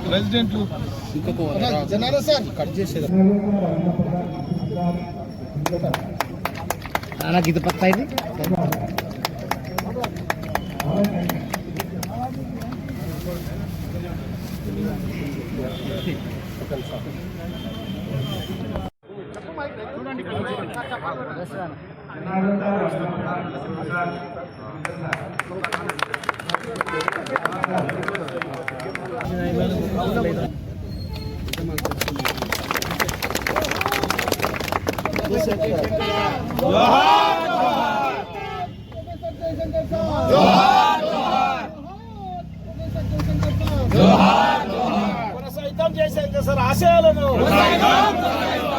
ప్రెసిడెంట్లు జనాలు sir cut చేసేది నాకు ఇది పత్తా ఇది కొనసాగిద్దాం జయశంకర్ సార్ ఆశయాలను,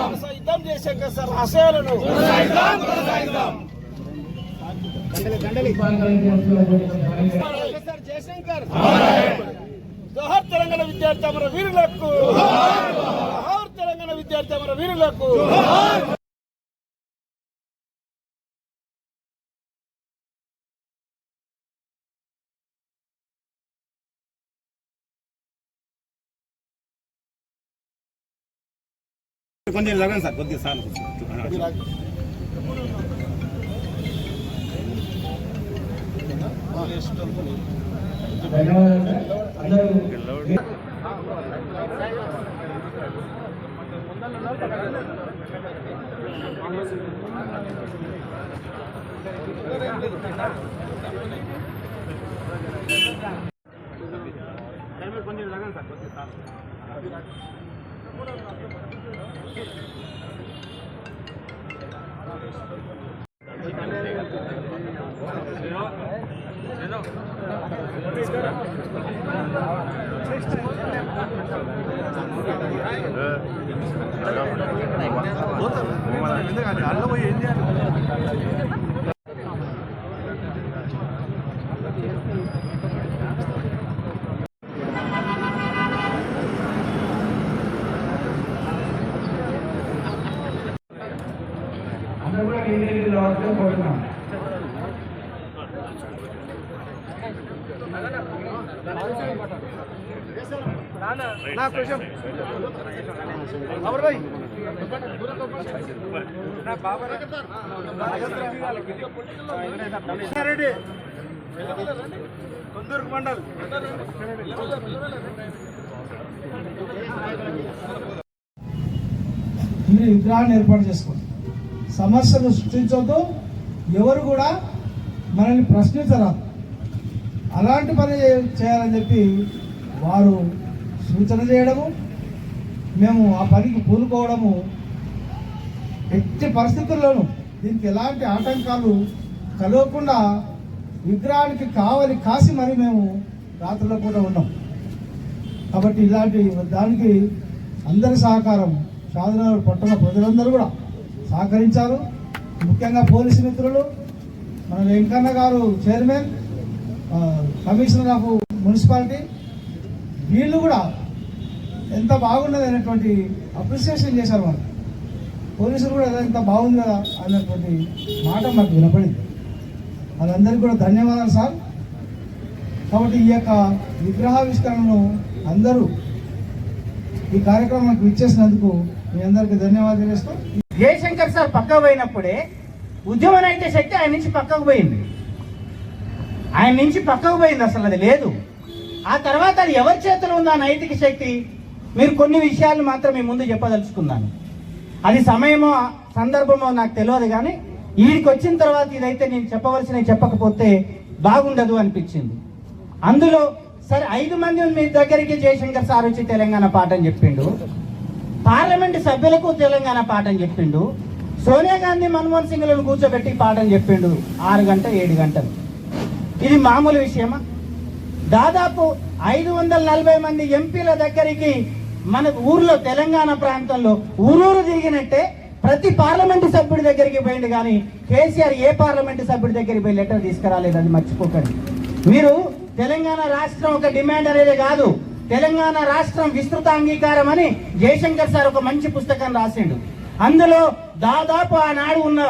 కొనసాగిద్దాం జయశంకర్ సార్ ఆశయాలను. జయశంకర్ జోహార్ తెలంగాణ విద్యార్థి అమర వీరులకు, జోహార్ తెలంగాణ విద్యార్థి అమర వీరులకు. కొంచెం జరగండి సార్, కొద్దిగా సార్ కొంచెం జరగండి సార్, కొద్దిగా సార్ అల్ల పోయి ఏం చేయాలి. కొందూరు మండల్ విగ్రహాన్ని ఏర్పాటు చేసుకోండి. సమస్యను సృష్టించొద్దు, ఎవరు కూడా మనల్ని ప్రశ్నించరాదు. అలాంటి పని చేయాలని చెప్పి వారు సూచన చేయడము, మేము ఆ పనికి పూనుకోవడము, ఎట్టి పరిస్థితుల్లోనూ దీనికి ఎలాంటి ఆటంకాలు కలగకుండా విగ్రహానికి కావలి కాసి మరి మేము రాత్రిలో కూడా ఉన్నాం. కాబట్టి ఇలాంటి దానికి అందరి సహకారం, షాద్నగర్ పట్టణ ప్రజలందరూ కూడా సహకరించారు. ముఖ్యంగా పోలీసు మిత్రులు, మన వెంకన్న గారు చైర్మన్, కమిషనర్ ఆఫ్ మున్సిపాలిటీ, వీళ్ళు కూడా ఎంత బాగున్నది అనేటువంటి అప్రిసియేషన్ చేశారు. వాళ్ళు పోలీసులు కూడా ఎంత బాగుంది కదా అన్నటువంటి మాట మాకు వినపడింది. వాళ్ళందరికీ కూడా ధన్యవాదాలు సార్. కాబట్టి ఈ యొక్క విగ్రహావిష్కరణను అందరూ ఈ కార్యక్రమానికి ఇచ్చేసినందుకు మీ అందరికీ ధన్యవాదాలు చేస్తూ, జయశంకర్ సార్ పక్కకు పోయినప్పుడే ఉద్యమ నైతిక శక్తి ఆయన నుంచి పక్కకు పోయింది. ఆయన నుంచి పక్కకు పోయింది, అసలు అది లేదు. ఆ తర్వాత అది ఎవరి చేతిలో ఉంది ఆ నైతిక శక్తి? మీరు కొన్ని విషయాలు మాత్రం మీ ముందు చెప్పదలుచుకున్నాను. అది సమయమో సందర్భమో నాకు తెలియదు, కానీ వీడికి వచ్చిన తర్వాత ఇదైతే నేను చెప్పవలసినవి చెప్పకపోతే బాగుండదు అనిపించింది. అందులో సరే 5 మంది మీ దగ్గరికి జయశంకర్ సార్ వచ్చి తెలంగాణ పాఠం చెప్పిండు, పార్లమెంటు సభ్యులకు తెలంగాణ పాఠం చెప్పిండు, సోనియా గాంధీ మన్మోహన్ సింగ్లను కూర్చోబెట్టి పాఠం చెప్పిండు 6 గంటలు 7 గంటలు. ఇది మామూలు విషయమా? దాదాపు 540 మంది ఎంపీల దగ్గరికి మన ఊర్లో తెలంగాణ ప్రాంతంలో ఊరూరు తిరిగినట్టే ప్రతి పార్లమెంటు సభ్యుడి దగ్గరికి పోయింది, కానీ కేసీఆర్ ఏ పార్లమెంటు సభ్యుడి దగ్గరికి పోయి లెటర్ తీసుకురాలేదు. అది మర్చిపోకండి మీరు. తెలంగాణ రాష్ట్రం ఒక డిమాండ్ అనేది కాదు, తెలంగాణ రాష్ట్రం విస్తృత అంగీకారం అని జయశంకర్ సార్ ఒక మంచి పుస్తకం రాసిండు. అందులో దాదాపు ఆనాడు ఉన్న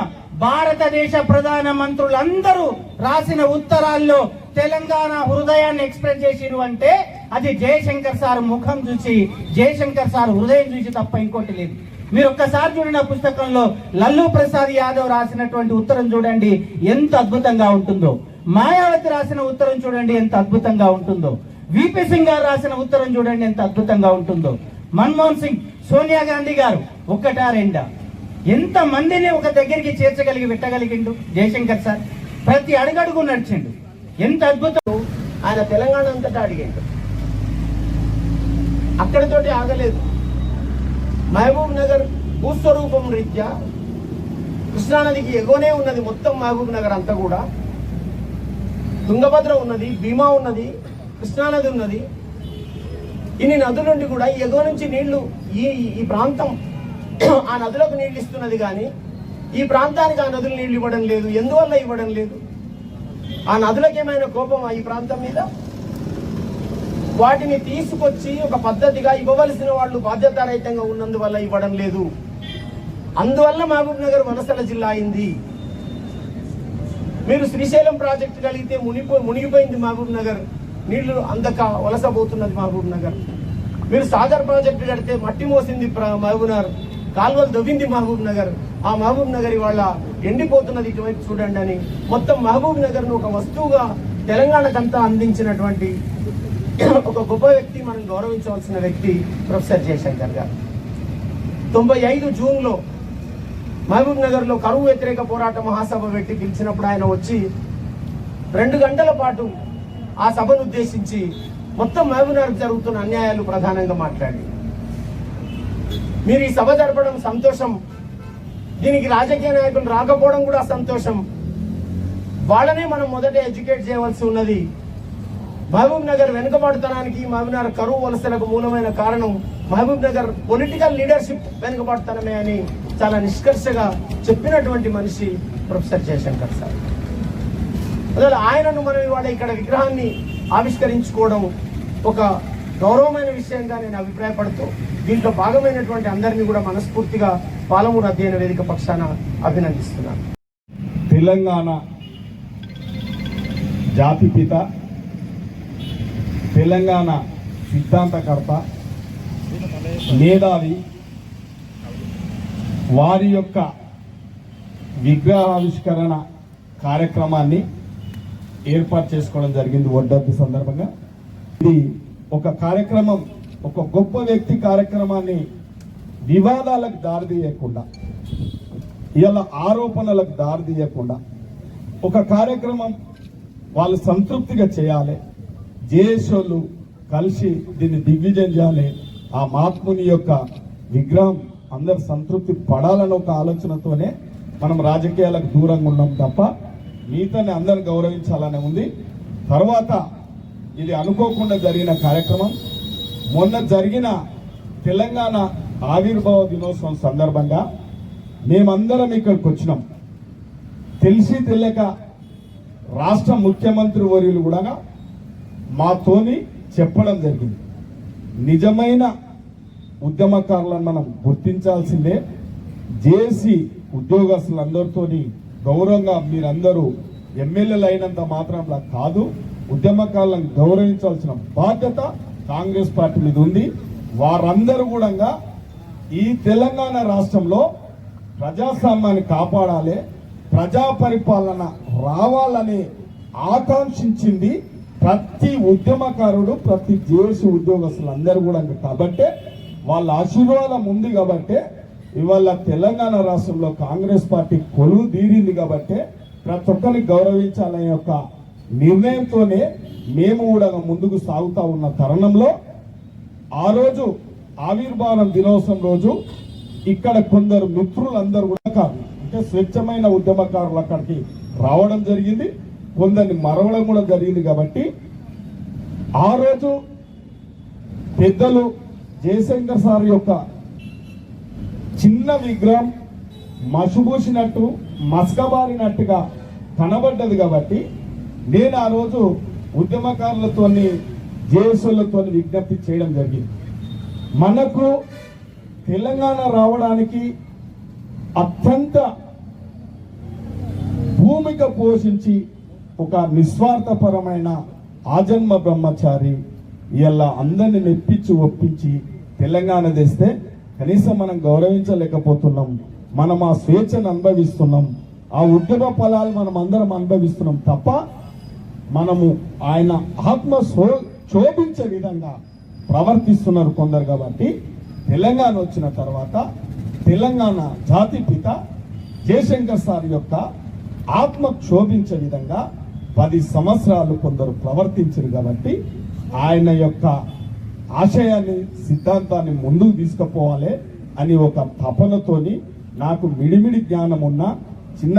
భారతదేశ ప్రధాన మంత్రులందరూ రాసిన ఉత్తరాల్లో తెలంగాణ హృదయాన్ని ఎక్స్ప్రెస్ చేసిరు అంటే అది జయశంకర్ సార్ ముఖం చూసి, జయశంకర్ సార్ హృదయం చూసి తప్ప ఇంకోటి లేదు. మీరు ఒక్కసారి చూడండి, ఆ పుస్తకంలో లల్లు ప్రసాద్ యాదవ్ రాసినటువంటి ఉత్తరం చూడండి ఎంత అద్భుతంగా ఉంటుందో. మాయావతి రాసిన ఉత్తరం చూడండి ఎంత అద్భుతంగా ఉంటుందో. విపి సింగ్ గారు రాసిన ఉత్తరం చూడండి ఎంత అద్భుతంగా ఉంటుందో. మన్మోహన్ సింగ్, సోనియా గాంధీ గారు ఒకటా రెండా ఎంత మందిని ఒక దగ్గరికి చేర్చగలిగి పెట్టగలిగిండు జయశంకర్ సార్. ప్రతి అడుగడుగు నడిచిండు. ఎంత అద్భుతం. ఆయన తెలంగాణ అంతటా అడిగాడు. అక్కడితోటి ఆగలేదు. మహబూబ్ నగర్ భూస్వరూపం రీత్యా కృష్ణానదికి ఎగోనే ఉన్నది మొత్తం మహబూబ్ నగర్ అంతా కూడా. తుంగభద్ర ఉన్నది, భీమా ఉన్నది, కృష్ణానది ఉన్నది. ఇన్ని నదుల నుండి కూడా ఎగువ నుంచి నీళ్లు ఈ ప్రాంతం ఆ నదులకు నీళ్లు ఇస్తున్నది, కానీ ఈ ప్రాంతానికి ఆ నదులు నీళ్లు ఇవ్వడం లేదు. ఎందువల్ల ఇవ్వడం లేదు? ఆ నదులకు ఏమైనా కోపమా ఈ ప్రాంతం మీద? వాటిని తీసుకొచ్చి ఒక పద్ధతిగా ఇవ్వవలసిన వాళ్ళు బాధ్యతారహితంగా ఉన్నందువల్ల ఇవ్వడం లేదు. అందువల్ల మహబూబ్ నగర్ వలసల జిల్లా అయింది. మీరు శ్రీశైలం ప్రాజెక్టు కలిగితే మునిగిపోయింది మహబూబ్ నగర్, నీళ్లు అందక వలసపోతున్నది మహబూబ్ నగర్. మీరు సాగర్ ప్రాజెక్టు కడితే మట్టి మోసింది మహబూబ్ నగర్, కాల్వలు దవ్వింది మహబూబ్ నగర్. ఆ మహబూబ్ నగర్ ఇవాళ ఎండిపోతున్నది, ఇటువైపు చూడండి అని మొత్తం మహబూబ్ నగర్ ను ఒక వస్తువుగా తెలంగాణకంతా అందించినటువంటి ఒక గొప్ప వ్యక్తి, మనం గౌరవించవలసిన వ్యక్తి ప్రొఫెసర్ జయశంకర్ గారు. 95 జూన్లో మహబూబ్ నగర్ లో కరువు వ్యతిరేక పోరాట మహాసభ పెట్టి పిలిచినప్పుడు ఆయన వచ్చి 2 గంటల పాటు ఆ సభను ఉద్దేశించి మొత్తం మహబూబ్ నగర్ జరుగుతున్న అన్యాయాలు ప్రధానంగా మాట్లాడి, మీరు ఈ సభ జరపడం సంతోషం, దీనికి రాజకీయ నాయకులు రాకపోవడం కూడా సంతోషం, వాళ్ళనే మనం మొదట ఎడ్యుకేట్ చేయవలసి ఉన్నది. మహబూబ్ నగర్ వెనుకబడతనానికి, మహబూబ్ నగర్ కరువు వలసలకు మూలమైన కారణం మహబూబ్ నగర్ పొలిటికల్ లీడర్షిప్ వెనుకబడతనమే అని చాలా నిష్కర్షగా చెప్పినటువంటి మనిషి ప్రొఫెసర్ జయశంకర్ సార్. అసలు ఆయనను మనం ఇవాళ ఇక్కడ విగ్రహాన్ని ఆవిష్కరించుకోవడం ఒక గౌరవమైన విషయంగా నేను అభిప్రాయపడుతూ, దీంట్లో భాగమైనటువంటి అందరినీ కూడా మనస్ఫూర్తిగా పాలమూరు అధ్యయన వేదిక పక్షాన అభినందిస్తున్నాను. తెలంగాణ జాతిపిత, తెలంగాణ సిద్ధాంతకర్త, మేధావి, వారి యొక్క విగ్రహావిష్కరణ కార్యక్రమాన్ని ఏర్పాటు చేసుకోవడం జరిగింది వర్ధంతి సందర్భంగా. ఇది ఒక కార్యక్రమం, ఒక గొప్ప వ్యక్తి కార్యక్రమాన్ని వివాదాలకు దారితీయకుండా, ఇలా ఆరోపణలకు దారితీయకుండా ఒక కార్యక్రమం వాళ్ళు సంతృప్తిగా చేయాలి, జేఏసీలు కలిసి దీన్ని దిగ్విజయం చేయాలి, ఆ మహాత్ముని యొక్క విగ్రహం అందరు సంతృప్తి పడాలని ఒక ఆలోచనతోనే మనం రాజకీయాలకు దూరంగా ఉన్నాం తప్ప మిగతాని అందరు గౌరవించాలనే ఉంది. తర్వాత ఇది అనుకోకుండా జరిగిన కార్యక్రమం. మొన్న జరిగిన తెలంగాణ ఆవిర్భావ దినోత్సవం సందర్భంగా మేమందరం ఇక్కడికి వచ్చినాం. తెలిసి తెలియక రాష్ట్ర ముఖ్యమంత్రి వర్యులు కూడా మాతోని చెప్పడం జరిగింది. నిజమైన ఉద్యమకారులను మనం గుర్తించాల్సిందే. జేఏసీ ఉద్యోగస్తులందరితోని గౌరవంగా మీరందరూ ఎమ్మెల్యేలు అయినంత మాత్రంలా కాదు, ఉద్యమకారులను గౌరవించాల్సిన బాధ్యత కాంగ్రెస్ పార్టీ మీద ఉంది. వారందరూ కూడా ఈ తెలంగాణ రాష్ట్రంలో ప్రజాస్వామ్యాన్ని కాపాడాలి, ప్రజా పరిపాలన రావాలని ఆకాంక్షించింది ప్రతి ఉద్యమకారుడు, ప్రతి జేఏసీ ఉద్యోగస్తులు అందరూ కూడా. కాబట్టే వాళ్ళ ఆశీర్వాదం ఉంది కాబట్టే ఇవాళ తెలంగాణ రాష్ట్రంలో కాంగ్రెస్ పార్టీ కొలువు తీరింది. కాబట్టే ప్రతి ఒక్కరిని గౌరవించాలనే యొక్క నిర్ణయంతోనే మేము కూడా ముందుకు సాగుతా ఉన్న తరుణంలో ఆ రోజు ఆవిర్భావం దినోత్సవం రోజు ఇక్కడ కొందరు మిత్రులందరూ కూడా అంటే స్వచ్ఛమైన ఉద్యమకారులు అక్కడికి రావడం జరిగింది, కొందరిని మరవడం కూడా జరిగింది. కాబట్టి ఆ రోజు పెద్దలు జయశంకర్ సార్ యొక్క చిన్న విగ్రహం మసుబూసినట్టు మస్కబారినట్టుగా కనబడ్డది. కాబట్టి నేను ఆ రోజు ఉద్యమకారులతో జేఏసీలతో విజ్ఞప్తి చేయడం జరిగింది. మనకు తెలంగాణ రావడానికి అత్యంత భూమిక పోషించి ఒక నిస్వార్థపరమైన ఆజన్మ బ్రహ్మచారి ఇలా అందరిని మెప్పించి ఒప్పించి తెలంగాణ తెస్తే కనీసం మనం గౌరవించలేకపోతున్నాం. మనం ఆ స్వేచ్ఛను అనుభవిస్తున్నాం, ఆ ఉద్యమ ఫలాలు మనం అందరం అనుభవిస్తున్నాం తప్ప మనము ఆయన ఆత్మ శోభించే విధంగా ప్రవర్తిస్తున్నారు కొందరు. కాబట్టి తెలంగాణ వచ్చిన తర్వాత తెలంగాణ జాతిపిత జయశంకర్ సార్ యొక్క ఆత్మ క్షోభించే విధంగా 10 సంవత్సరాలు కొందరు ప్రవర్తించారు. కాబట్టి ఆయన యొక్క ఆశయాన్ని సిద్ధాంతాన్ని ముందుకు తీసుకుపోవాలి అని ఒక తపనతోని నాకు మిడిమిడి జ్ఞానం ఉన్న చిన్న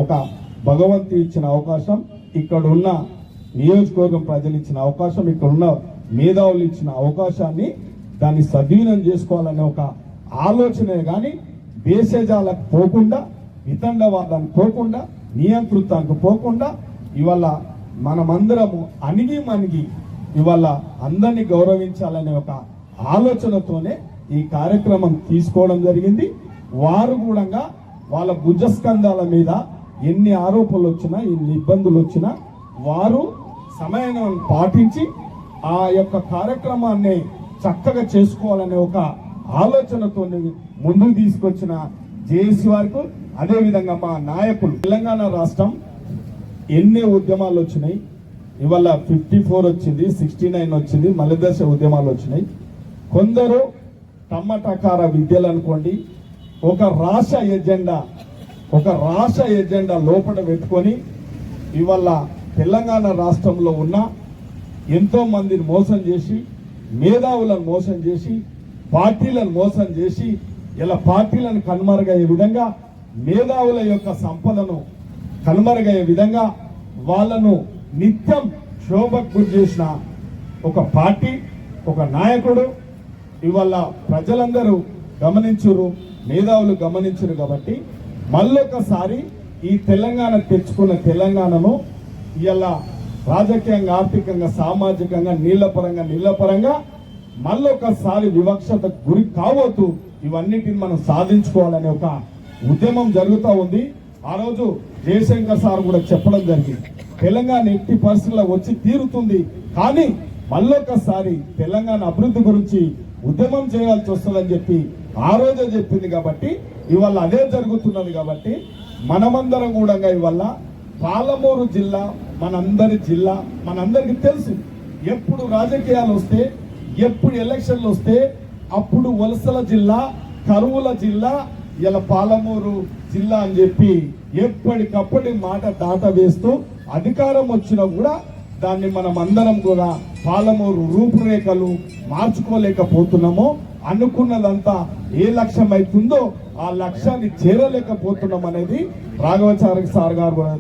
ఒక భగవంతు ఇచ్చిన అవకాశం, ఇక్కడ ఉన్న నియోజకవర్గం ప్రజలు ఇచ్చిన అవకాశం, ఇక్కడ ఉన్న మేధావులు ఇచ్చిన అవకాశాన్ని దాన్ని సద్వినియోగం చేసుకోవాలనే ఒక ఆలోచనే కానీ భేషజాలకు పోకుండా, వితండవాదానికి పోకుండా, నియంతృత్వానికి పోకుండా ఇవాళ మనమందరము అణిగి మణిగి ఇవాళ అందరినీ గౌరవించాలనే ఒక ఆలోచనతోనే ఈ కార్యక్రమం తీసుకోవడం జరిగింది. వారు కూడా వాళ్ళ భుజస్కంధాల మీద ఎన్ని ఆరోపణలు వచ్చినా, ఎన్ని ఇబ్బందులు వచ్చినా వారు సమయాన్ని పాటించి ఆ యొక్క కార్యక్రమాన్ని చక్కగా చేసుకోవాలనే ఒక ఆలోచనతో ముందుకు తీసుకొచ్చిన జేఏసీ వారికి, అదేవిధంగా మా నాయకులు, తెలంగాణ రాష్ట్రం ఎన్ని ఉద్యమాలు వచ్చినాయి, ఇవాళ 54 వచ్చింది, 69 వచ్చింది, మలిదశ ఉద్యమాలు వచ్చినాయి. కొందరు టమాటాకార విద్యలు అనుకోండి ఒక రాష్ట్ర ఎజెండా లోపల పెట్టుకొని ఇవాళ తెలంగాణ రాష్ట్రంలో ఉన్న ఎంతో మందిని మోసం చేసి, మేధావులను మోసం చేసి, పార్టీలను మోసం చేసి ఇలా పార్టీలను కనుమరుగయ్యే విధంగా, మేధావుల యొక్క సంపదను కనుమరుగయ్యే విధంగా వాళ్ళను నిత్యం శోభకు గురి చేసిన ఒక పార్టీ, ఒక నాయకుడు ఇవాళ ప్రజలందరూ గమనించురు, మేధావులు గమనించరు. కాబట్టి మళ్ళొకసారి ఈ తెలంగాణ తెచ్చుకున్న తెలంగాణను ఇలా రాజకీయంగా, ఆర్థికంగా, సామాజికంగా, నీళ్లపరంగా మళ్ళొకసారి వివక్షతకు గురి కావద్దు, ఇవన్నిటిని మనం సాధించుకోవాలనే ఒక ఉద్యమం జరుగుతూ ఉంది. ఆ రోజు జయశంకర్ సార్ కూడా చెప్పడం జరిగింది, తెలంగాణ ఎట్టి పరిస్థితుల్లో వచ్చి తీరుతుంది, కానీ మళ్ళొకసారి తెలంగాణ అభివృద్ధి గురించి ఉద్యమం చేయాల్సి వస్తుందని చెప్పి ఆ రోజే చెప్పింది. కాబట్టి ఇవాళ అదే జరుగుతున్నది. కాబట్టి మనమందరం కూడా ఇవాళ పాలమూరు జిల్లా మనందరికీ తెలుసు. ఎప్పుడు రాజకీయాలు వస్తే, ఎప్పుడు ఎలక్షన్లు వస్తే అప్పుడు వలసల జిల్లా, కరువుల జిల్లా, ఇలా పాలమూరు జిల్లా అని చెప్పి ఎప్పటికప్పటి మాట దాట వేస్తూ అధికారం వచ్చినా కూడా దాన్ని మనం అందరం కూడా పాలమూరు రూపురేఖలు మార్చుకోలేకపోతున్నామో, అనుకున్నదంతా ఏ లక్ష్యం అవుతుందో ఆ లక్ష్యాన్ని చేరలేకపోతున్నాం అనేది రాఘవాచారి సార్ గారు కూడా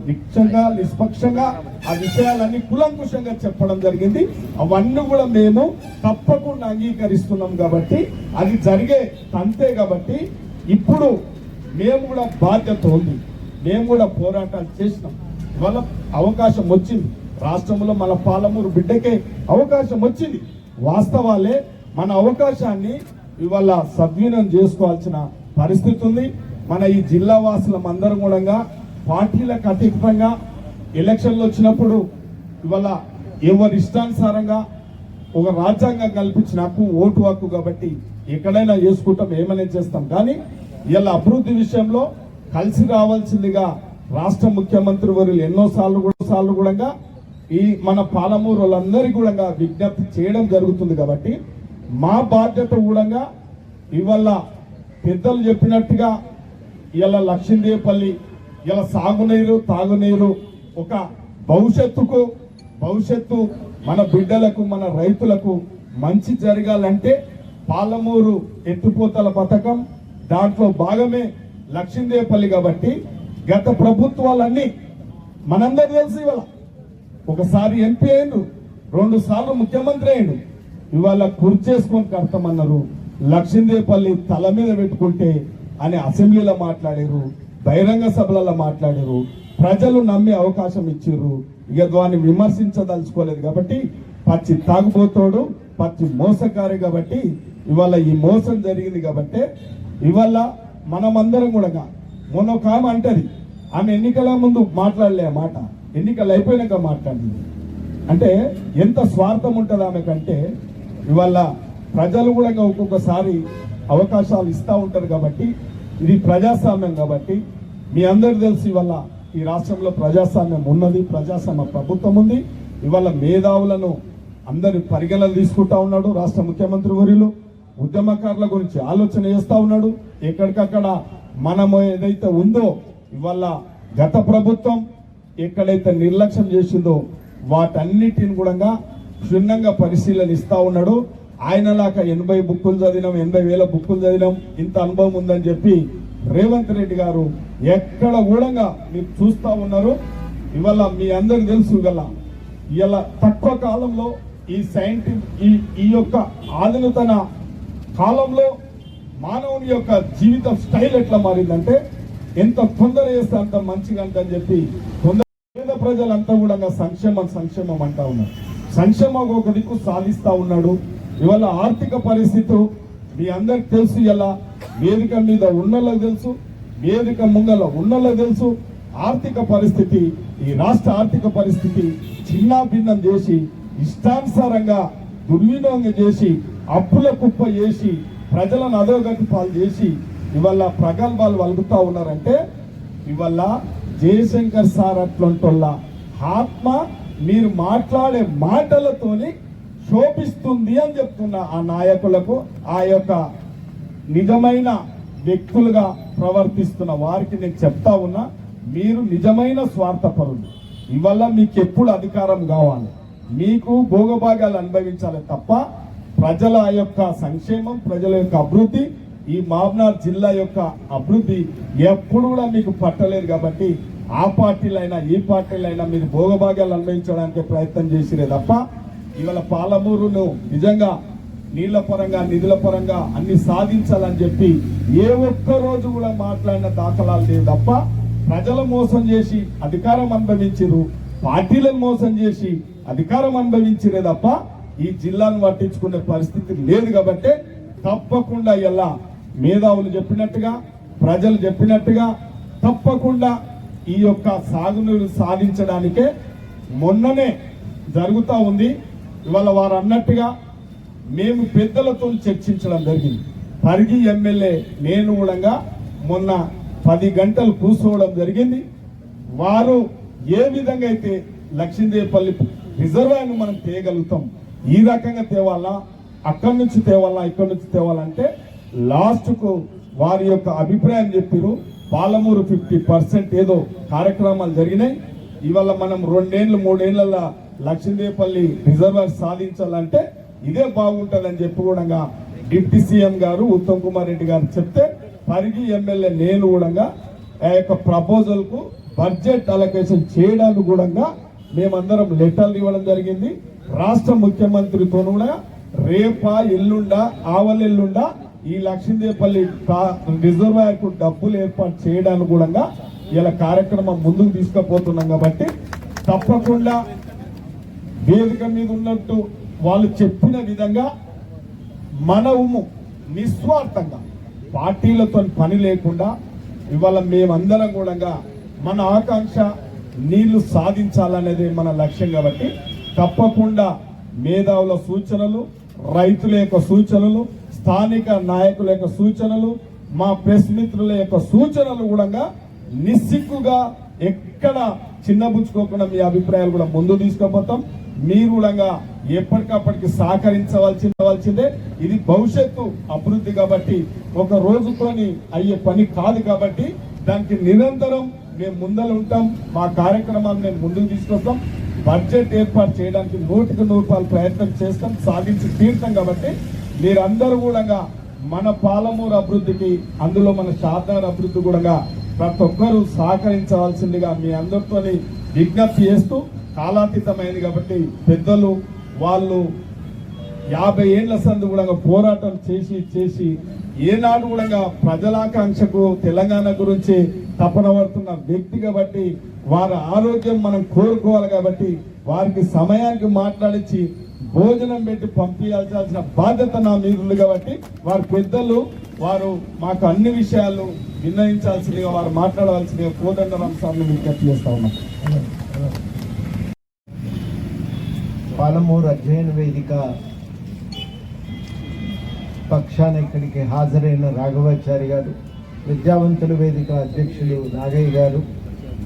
నిష్పక్షంగా ఆ విషయాలన్నీ కులంకుశంగా చెప్పడం జరిగింది. అవన్నీ కూడా మేము తప్పకుండా అంగీకరిస్తున్నాం. కాబట్టి అది జరిగే తంతే. కాబట్టి ఇప్పుడు మేము కూడా బాధ్యత ఉంది, మేము కూడా పోరాటాలు చేసినాం. ఇవాళ అవకాశం వచ్చింది, రాష్ట్రంలో మన పాలమూరు బిడ్డకే అవకాశం వచ్చింది. వాస్తవాలే, మన అవకాశాన్ని ఇవాళ సద్వినియోగం చేసుకోవాల్సిన పరిస్థితి ఉంది. మన ఈ జిల్లా వాసులం అందరం కూడా పార్టీలకు అతీతంగా ఎలక్షన్లు వచ్చినప్పుడు ఇవాళ ఎవరి ఇష్టానుసారంగా ఒక రాజ్యాంగం కల్పించిన హక్కు, ఓటు హక్కు. కాబట్టి ఎక్కడైనా చేసుకుంటాం, ఏమైనా చేస్తాం. కానీ ఇలా అభివృద్ధి విషయంలో కలిసి రావాల్సిందిగా రాష్ట్ర ముఖ్యమంత్రి వర్యులు ఎన్నోసార్లు కూడా ఈ మన పాలమూరు వాళ్ళందరికీ కూడా విజ్ఞప్తి చేయడం జరుగుతుంది. కాబట్టి మా బాధ్యత కూడా ఇవాళ పెద్దలు చెప్పినట్టుగా ఇలా లక్ష్మీదేవపల్లి ఇలా సాగునీరు, తాగునీరు, ఒక భవిష్యత్తు మన బిడ్డలకు, మన రైతులకు మంచి జరగాలంటే పాలమూరు ఎత్తిపోతల పథకం దాంట్లో భాగమే లక్ష్మీదేవపల్లి. కాబట్టి గత ప్రభుత్వాలన్నీ మనందరూ తెలిసి ఇవాళ ఒకసారి ఎంపీ అయ్యిండు, 2 సార్లు ముఖ్యమంత్రి అయ్యిండు. ఇవాళ కుర్చేసుకొని కడతామన్నారు, లక్ష్మీదేవపల్లి తల మీద పెట్టుకుంటే అని అసెంబ్లీలో మాట్లాడారు, బహిరంగ సభలలో మాట్లాడారు. ప్రజలు నమ్మే అవకాశం ఇచ్చారు. ఇక దాన్ని విమర్శించదలుచుకోలేదు. కాబట్టి పచ్చి తాగుబోతోడు, పచ్చి మోసకారి. కాబట్టి ఇవాళ ఈ మోసం జరిగింది. కాబట్టి ఇవాళ మనమందరం కూడా మొన్న ఒక ఆమె అంటది, ఆమె ఎన్నికల ముందు మాట్లాడలే ఆ మాట, ఎన్నికలు అయిపోయినాక మాట్లాడింది. అంటే ఎంత స్వార్థం ఉంటుంది ఆమెకంటే, ఇవాళ ప్రజలు కూడా ఒక్కొక్కసారి అవకాశాలు ఇస్తూ ఉంటారు కాబట్టి, ఇది ప్రజాస్వామ్యం కాబట్టి మీ అందరు తెలుసు ఇవాళ ఈ రాష్ట్రంలో ప్రజాస్వామ్యం ఉన్నది, ప్రజాస్వామ్య ప్రభుత్వం ఉంది. ఇవాళ మేధావులను అందరి పరిగణలు తీసుకుంటా ఉన్నాడు రాష్ట్ర ముఖ్యమంత్రి వర్యులు. ఉద్యమకారుల గురించి ఆలోచన చేస్తా ఉన్నాడు. ఎక్కడికక్కడ మనము ఏదైతే ఉందో ఇవాళ గత ప్రభుత్వం ఎక్కడైతే నిర్లక్ష్యం చేసిందో వాటన్నిటిని కూడా క్షుణ్ణంగా పరిశీలన ఇస్తా ఉన్నాడు. ఆయనలాగా 80 బుక్కులు చదివినాం, 80,000 బుక్కులు చదివినాం, ఇంత అనుభవం ఉందని చెప్పి రేవంత్ రెడ్డి గారు ఎక్కడ కూడా మీరు చూస్తా ఉన్నారు. ఇవాళ మీ అందరికి తెలుసు, ఇవాళ తక్కువ కాలంలో ఈ ఈ యొక్క ఆధునితన కాలంలో మానవుని యొక్క జీవిత స్టైల్ ఎట్లా మారిందంటే, ఎంత తొందర చేస్తే అంత మంచిగా అని చెప్పి పేద ప్రజలంతా కూడా సంక్షేమం అంటా ఉన్నారు. సంక్షేమం ఒక దిక్కు సాధిస్తా ఉన్నాడు. ఇవాళ ఆర్థిక పరిస్థితి మీ అందరికి తెలుసు. ఇలా వేదిక మీద ఉన్నోళ్ళకి తెలుసు, వేదిక ముంగల ఉన్నోళ్ళకి తెలుసు. ఆర్థిక పరిస్థితి, ఈ రాష్ట్ర ఆర్థిక పరిస్థితి చిన్నా భిన్నం చేసి, ఇష్టానుసారంగా దుర్వినియోగం చేసి, అప్పుల కుప్ప చేసి, ప్రజలను అధోగతి పాలు చేసి ఇవాళ ప్రగల్భాలు వలుగుతా ఉన్నారంటే, ఇవాళ జయశంకర్ సార్ అట్లాంటోళ్ళ ఆత్మ మీరు మాట్లాడే మాటలతోని శోభిస్తుంది అని చెప్తున్నా ఆ నాయకులకు, ఆ యొక్క నిజమైన వ్యక్తులుగా ప్రవర్తిస్తున్న వారికి నేను చెప్తా ఉన్నా, మీరు నిజమైన స్వార్థపరులు. ఇవల్ల మీకు ఎప్పుడు అధికారం కావాలి, మీకు భోగభాగాలు అనుభవించాలి తప్ప ప్రజల యొక్క సంక్షేమం, ప్రజల యొక్క అభివృద్ధి, ఈ మహబూబ్నగర్ జిల్లా యొక్క అభివృద్ధి ఎప్పుడు కూడా మీకు పట్టలేదు. కాబట్టి ఆ పార్టీలైనా ఈ పార్టీలైనా మీరు భోగభాగాలు అనుభవించడానికి ప్రయత్నం చేసిరే తప్ప ఇవాళ పాలమూరును నిజంగా నీళ్ల పరంగా, నిధుల పరంగా అన్ని సాధించాలని చెప్పి ఏ ఒక్క రోజు కూడా మాట్లాడిన దాఖలాలు లేవు తప్ప, ప్రజలు మోసం చేసి అధికారం అనుభవించిరు, పార్టీలను మోసం చేసి అధికారం అనుభవించిరే తప్ప ఈ జిల్లాను పట్టించుకునే పరిస్థితి లేదు. కాబట్టి తప్పకుండా ఇలా మేధావులు చెప్పినట్టుగా, ప్రజలు చెప్పినట్టుగా తప్పకుండా ఈ యొక్క సాగునీరు సాధించడానికే మొన్ననే జరుగుతూ ఉంది. ఇవాళ వారు అన్నట్టుగా మేము పెద్దలతో చర్చించడం జరిగింది. పరిగి ఎమ్మెల్యే నేను కూడా మొన్న 10 గంటలు కూర్చోవడం జరిగింది. వారు ఏ విధంగా అయితే లక్ష్మీదేవిపల్లి రిజర్వాయర్ను మనం తేయగలుగుతాం, ఈ రకంగా తేవాలా, అక్కడి నుంచి తేవాలా, ఇక్కడి నుంచి తేవాలంటే లాస్ట్కు వారి యొక్క అభిప్రాయం చెప్పారు. పాలమూరు 50% ఏదో కార్యక్రమాలు జరిగినాయి. ఇవాళ మనం 2 ఏళ్ళు 3 ఏళ్ళ లక్ష్మీదేవిపల్లి రిజర్వాయర్ సాధించాలంటే ఇదే బాగుంటుందని చెప్పి కూడా డిప్యూటీ సీఎం గారు ఉత్తమ్ కుమార్ రెడ్డి గారు చెప్తే, పరిగి ఎమ్మెల్యే నేను కూడా ఆ యొక్క ప్రపోజల్ కు బడ్జెట్ అలొకేషన్ చేయడానికి కూడా మేమందరం లెటర్లు ఇవ్వడం జరిగింది. రాష్ట్ర ముఖ్యమంత్రితో కూడా రేపా ఎల్లుండా ఆవలెల్లుండా ఈ లక్ష్మీదేవిపల్లి రిజర్వాయర్ కు డబ్బులు ఏర్పాటు చేయడానికి కూడా ఇలా కార్యక్రమం ముందుకు తీసుకుపోతున్నాం. కాబట్టి తప్పకుండా వేదిక మీద ఉన్నట్టు వాళ్ళు చెప్పిన విధంగా మనము నిస్వార్థంగా పార్టీలతో పని లేకుండా ఇవాళ మేమందరం కూడా మన ఆకాంక్ష నీళ్లు సాధించాలనేది మన లక్ష్యం. కాబట్టి తప్పకుండా మేధావుల సూచనలు, రైతుల యొక్క సూచనలు, స్థానిక నాయకుల యొక్క సూచనలు, మా ప్రెస్ మిత్రుల యొక్క సూచనలు కూడా నిస్సిగ్గుగా ఎక్కడ చిన్నబుచ్చుకోకుండా మీ అభిప్రాయాలు కూడా ముందు తీసుకుపోతాం. మీరు కూడా ఎప్పటికప్పటికి సహకరించవలసిందే. ఇది భవిష్యత్తు అభివృద్ధి కాబట్టి ఒక రోజుతోని అయ్యే పని కాదు. కాబట్టి దానికి నిరంతరం మేము ముందర ఉంటాం. మా కార్యక్రమాలు మేము ముందుకు తీసుకొస్తాం. బడ్జెట్ ఏర్పాటు చేయడానికి 100కి 100 ప్రయత్నం చేస్తాం, సాధించి తీరుతాం. కాబట్టి మీరందరూ కూడా మన పాలమూరు అభివృద్ధికి, అందులో మన షాద్నగర్ అభివృద్ధి కూడా ప్రతి ఒక్కరూ సహకరించవలసిందిగా మీ అందరితో విజ్ఞప్తి చేస్తూ, కాలాతీతమైంది కాబట్టి పెద్దలు వాళ్ళు 50 ఏళ్ల సందు కూడా పోరాటం చేసి ఏనాడు కూడా ప్రజలాకాంక్షకు తెలంగాణ గురించి తపన పడుతున్న వ్యక్తి కాబట్టి వారి ఆరోగ్యం మనం కోరుకోవాలి. కాబట్టి వారికి సమయానికి మాట్లాడించి భోజనం పెట్టి పంపించాల్సిన బాధ్యత నా మీద ఉంది కాబట్టి వారు పెద్దలు, వారు మాకు అన్ని విషయాలు నిర్ణయించాల్సిందిగా, వారు మాట్లాడవలసిందిగా కోదండరాం సార్ని విజ్ఞప్తి చేస్తా ఉన్నాం. పాలమూరు అధ్యయన వేదిక పక్షాన ఇక్కడికి హాజరైన రాఘవాచారి గారు, విద్యావంతుల వేదిక అధ్యక్షులు నాగయ్య గారు,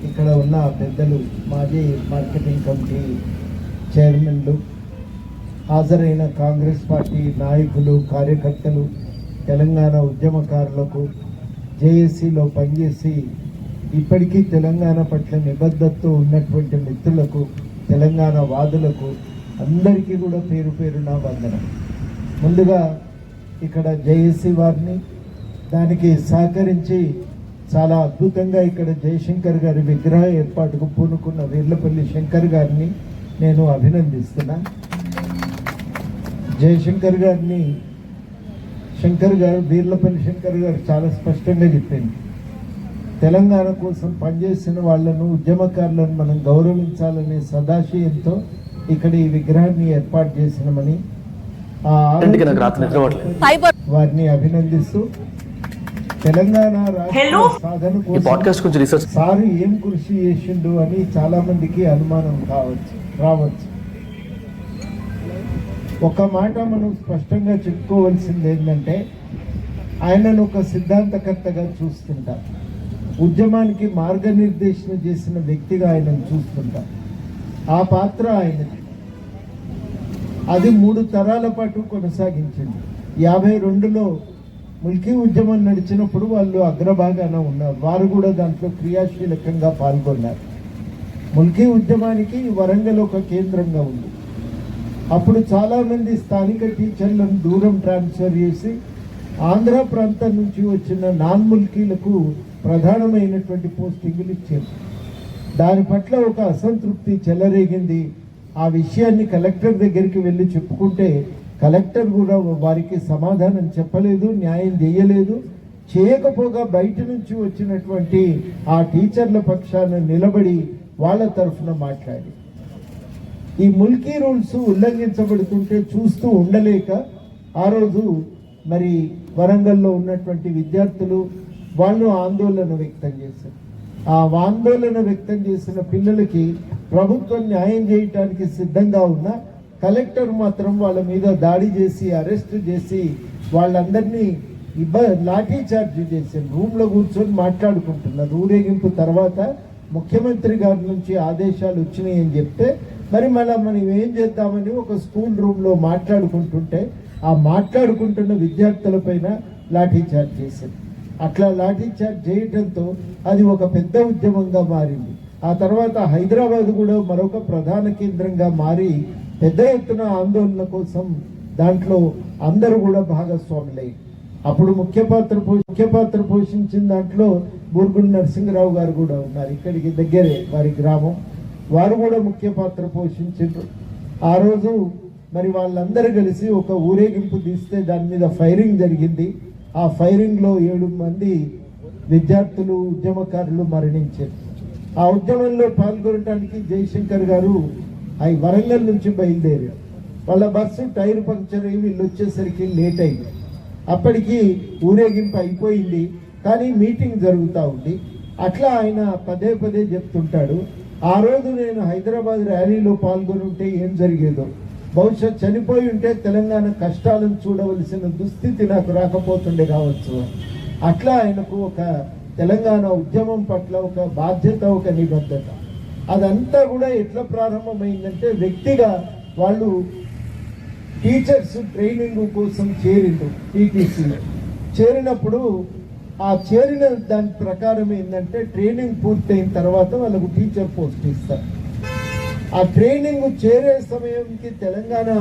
ఇక్కడ ఉన్న పెద్దలు, మాజీ మార్కెటింగ్ కమిటీ చైర్మన్లు, హాజరైన కాంగ్రెస్ పార్టీ నాయకులు, కార్యకర్తలు, తెలంగాణ ఉద్యమకారులకు, జేఏసీలో పనిచేసి ఇప్పటికీ తెలంగాణ పట్ల నిబద్ధతతో ఉన్నటువంటి మిత్రులకు, తెలంగాణ వాదులకు అందరికీ కూడా పేరు పేరున వందనం. ముందుగా ఇక్కడ జేఏసీ వారిని, దానికి సహకరించి చాలా అద్భుతంగా ఇక్కడ జయశంకర్ గారి విగ్రహ ఏర్పాటుకు పూనుకున్న వీర్లపల్లి శంకర్ గారిని నేను అభినందిస్తున్నా. జయశంకర్ గారిని వీర్లపల్లి శంకర్ గారు చాలా స్పష్టంగా చెప్పింది, తెలంగాణ కోసం పనిచేసిన వాళ్లను, ఉద్యమకారులను మనం గౌరవించాలనే సదాశయంతో ఇక్కడ ఈ విగ్రహాన్ని ఏర్పాటు చేసినామని వారిని అభినందిస్తూ, తెలంగాణ రాష్ట్ర సాధన కోసం సారు ఏం కృషి చేసిండు అని చాలా మందికి అనుమానం రావచ్చు. ఒక మాట మనం స్పష్టంగా చెప్పుకోవాల్సింది ఏంటంటే, ఆయనను ఒక సిద్ధాంతకర్తగా చూస్తుంటాం, ఉద్యమానికి మార్గనిర్దేశన చేసిన వ్యక్తిగా ఆయనను చూస్తుంటాం. ఆ పాత్ర ఆయనది. అది 3 తరాల పాటు కొనసాగించింది. 52లో ముల్కీ ఉద్యమం నడిచినప్పుడు వాళ్ళు అగ్రభాగాన ఉన్నారు, వారు కూడా దాంట్లో క్రియాశీలకంగా పాల్గొన్నారు. ముల్కీ ఉద్యమానికి వరంగల్ ఒక కేంద్రంగా ఉంది. అప్పుడు చాలామంది స్థానిక టీచర్లను దూరం ట్రాన్స్ఫర్ చేసి ఆంధ్ర ప్రాంతం నుంచి వచ్చిన నాన్ ముల్కీలకు ప్రధానమైనటువంటి పోస్టింగులు ఇచ్చారు. దాని పట్ల ఒక అసంతృప్తి చెలరేగింది. ఆ విషయాన్ని కలెక్టర్ దగ్గరికి వెళ్ళి చెప్పుకుంటే కలెక్టర్ కూడా వారికి సమాధానం చెప్పలేదు, న్యాయం చేయలేదు. చేయకపోగా బయట నుంచి వచ్చినటువంటి ఆ టీచర్ల పక్షాన నిలబడి వాళ్ళ తరఫున మాట్లాడి, ఈ ముల్కీ రూల్స్ ఉల్లంఘించబడుతుంటే చూస్తూ ఉండలేక ఆ రోజు మరి వరంగల్లో ఉన్నటువంటి విద్యార్థులు వాళ్ళు ఆందోళన వ్యక్తం చేశారు. ఆ ఆందోళన వ్యక్తం చేసిన పిల్లలకి ప్రభుత్వం న్యాయం చేయటానికి సిద్ధంగా ఉన్న కలెక్టర్ మాత్రం వాళ్ళ మీద దాడి చేసి, అరెస్ట్ చేసి, వాళ్ళందరినీ లాఠీ చార్జ్ చేసి రూమ్లో కూర్చొని మాట్లాడుకుంటున్నారు. ఊరేగింపు తర్వాత ముఖ్యమంత్రి గారి నుంచి ఆదేశాలు వచ్చినాయి అని చెప్తే మరి మళ్ళీ మనం ఏం చేద్దామని ఒక స్కూల్ రూమ్లో మాట్లాడుకుంటుంటే ఆ మాట్లాడుకుంటున్న విద్యార్థుల పైన లాఠీ చార్జ్ చేశారు. అట్లా లాఠీ చార్జ్ చేయడంతో అది ఒక పెద్ద ఉద్యమంగా మారింది. ఆ తర్వాత హైదరాబాద్ కూడా మరొక ప్రధాన కేంద్రంగా మారి పెద్ద ఎత్తున ఆందోళన కోసం దాంట్లో అందరూ కూడా భాగస్వాములై, అప్పుడు ముఖ్య పాత్ర పోషించిన దాంట్లో బూర్గుడి నరసింహరావు గారు కూడా ఉన్నారు, ఇక్కడికి దగ్గరే వారి గ్రామం. వారు కూడా ముఖ్య పాత్ర పోషించారు. ఆ రోజు మరి వాళ్ళందరూ కలిసి ఒక ఊరేగింపు తీస్తే దాని మీద ఫైరింగ్ జరిగింది. ఆ ఫైరింగ్లో 7 మంది విద్యార్థులు, ఉద్యమకారులు మరణించారు. ఆ ఉద్యమంలో పాల్గొనడానికి జయశంకర్ గారు వరంగల్ నుంచి బయలుదేరారు. వాళ్ళ బస్సు టైర్ పంక్చర్ అయ్యి వీళ్ళు వచ్చేసరికి లేట్ అయింది. అప్పటికి ఊరేగింపు అయిపోయింది, కానీ మీటింగ్ జరుగుతూ ఉంది. అట్లా ఆయన పదే పదే చెప్తుంటాడు, ఆ రోజు నేను హైదరాబాద్ ర్యాలీలో పాల్గొని ఉంటే ఏం జరిగేదో, బహుశా చనిపోయి ఉంటే తెలంగాణ కష్టాలను చూడవలసిన దుస్థితి నాకు రాకపోతుండే కావచ్చు. అట్లా ఆయనకు ఒక తెలంగాణ ఉద్యమం పట్ల ఒక బాధ్యత, ఒక నిబద్ధత. అదంతా కూడా ఎట్లా ప్రారంభమైందంటే, వ్యక్తిగా వాళ్ళు టీచర్స్ ట్రైనింగ్ కోసం చేరిండు. టీటీసీలో చేరినప్పుడు ఆ చేరిన దాని ప్రకారం ఏంటంటే, ట్రైనింగ్ పూర్తయిన తర్వాత వాళ్ళకు టీచర్ పోస్ట్ ఇస్తారు. ఆ ట్రైనింగ్ చేరే సమయంకి తెలంగాణ,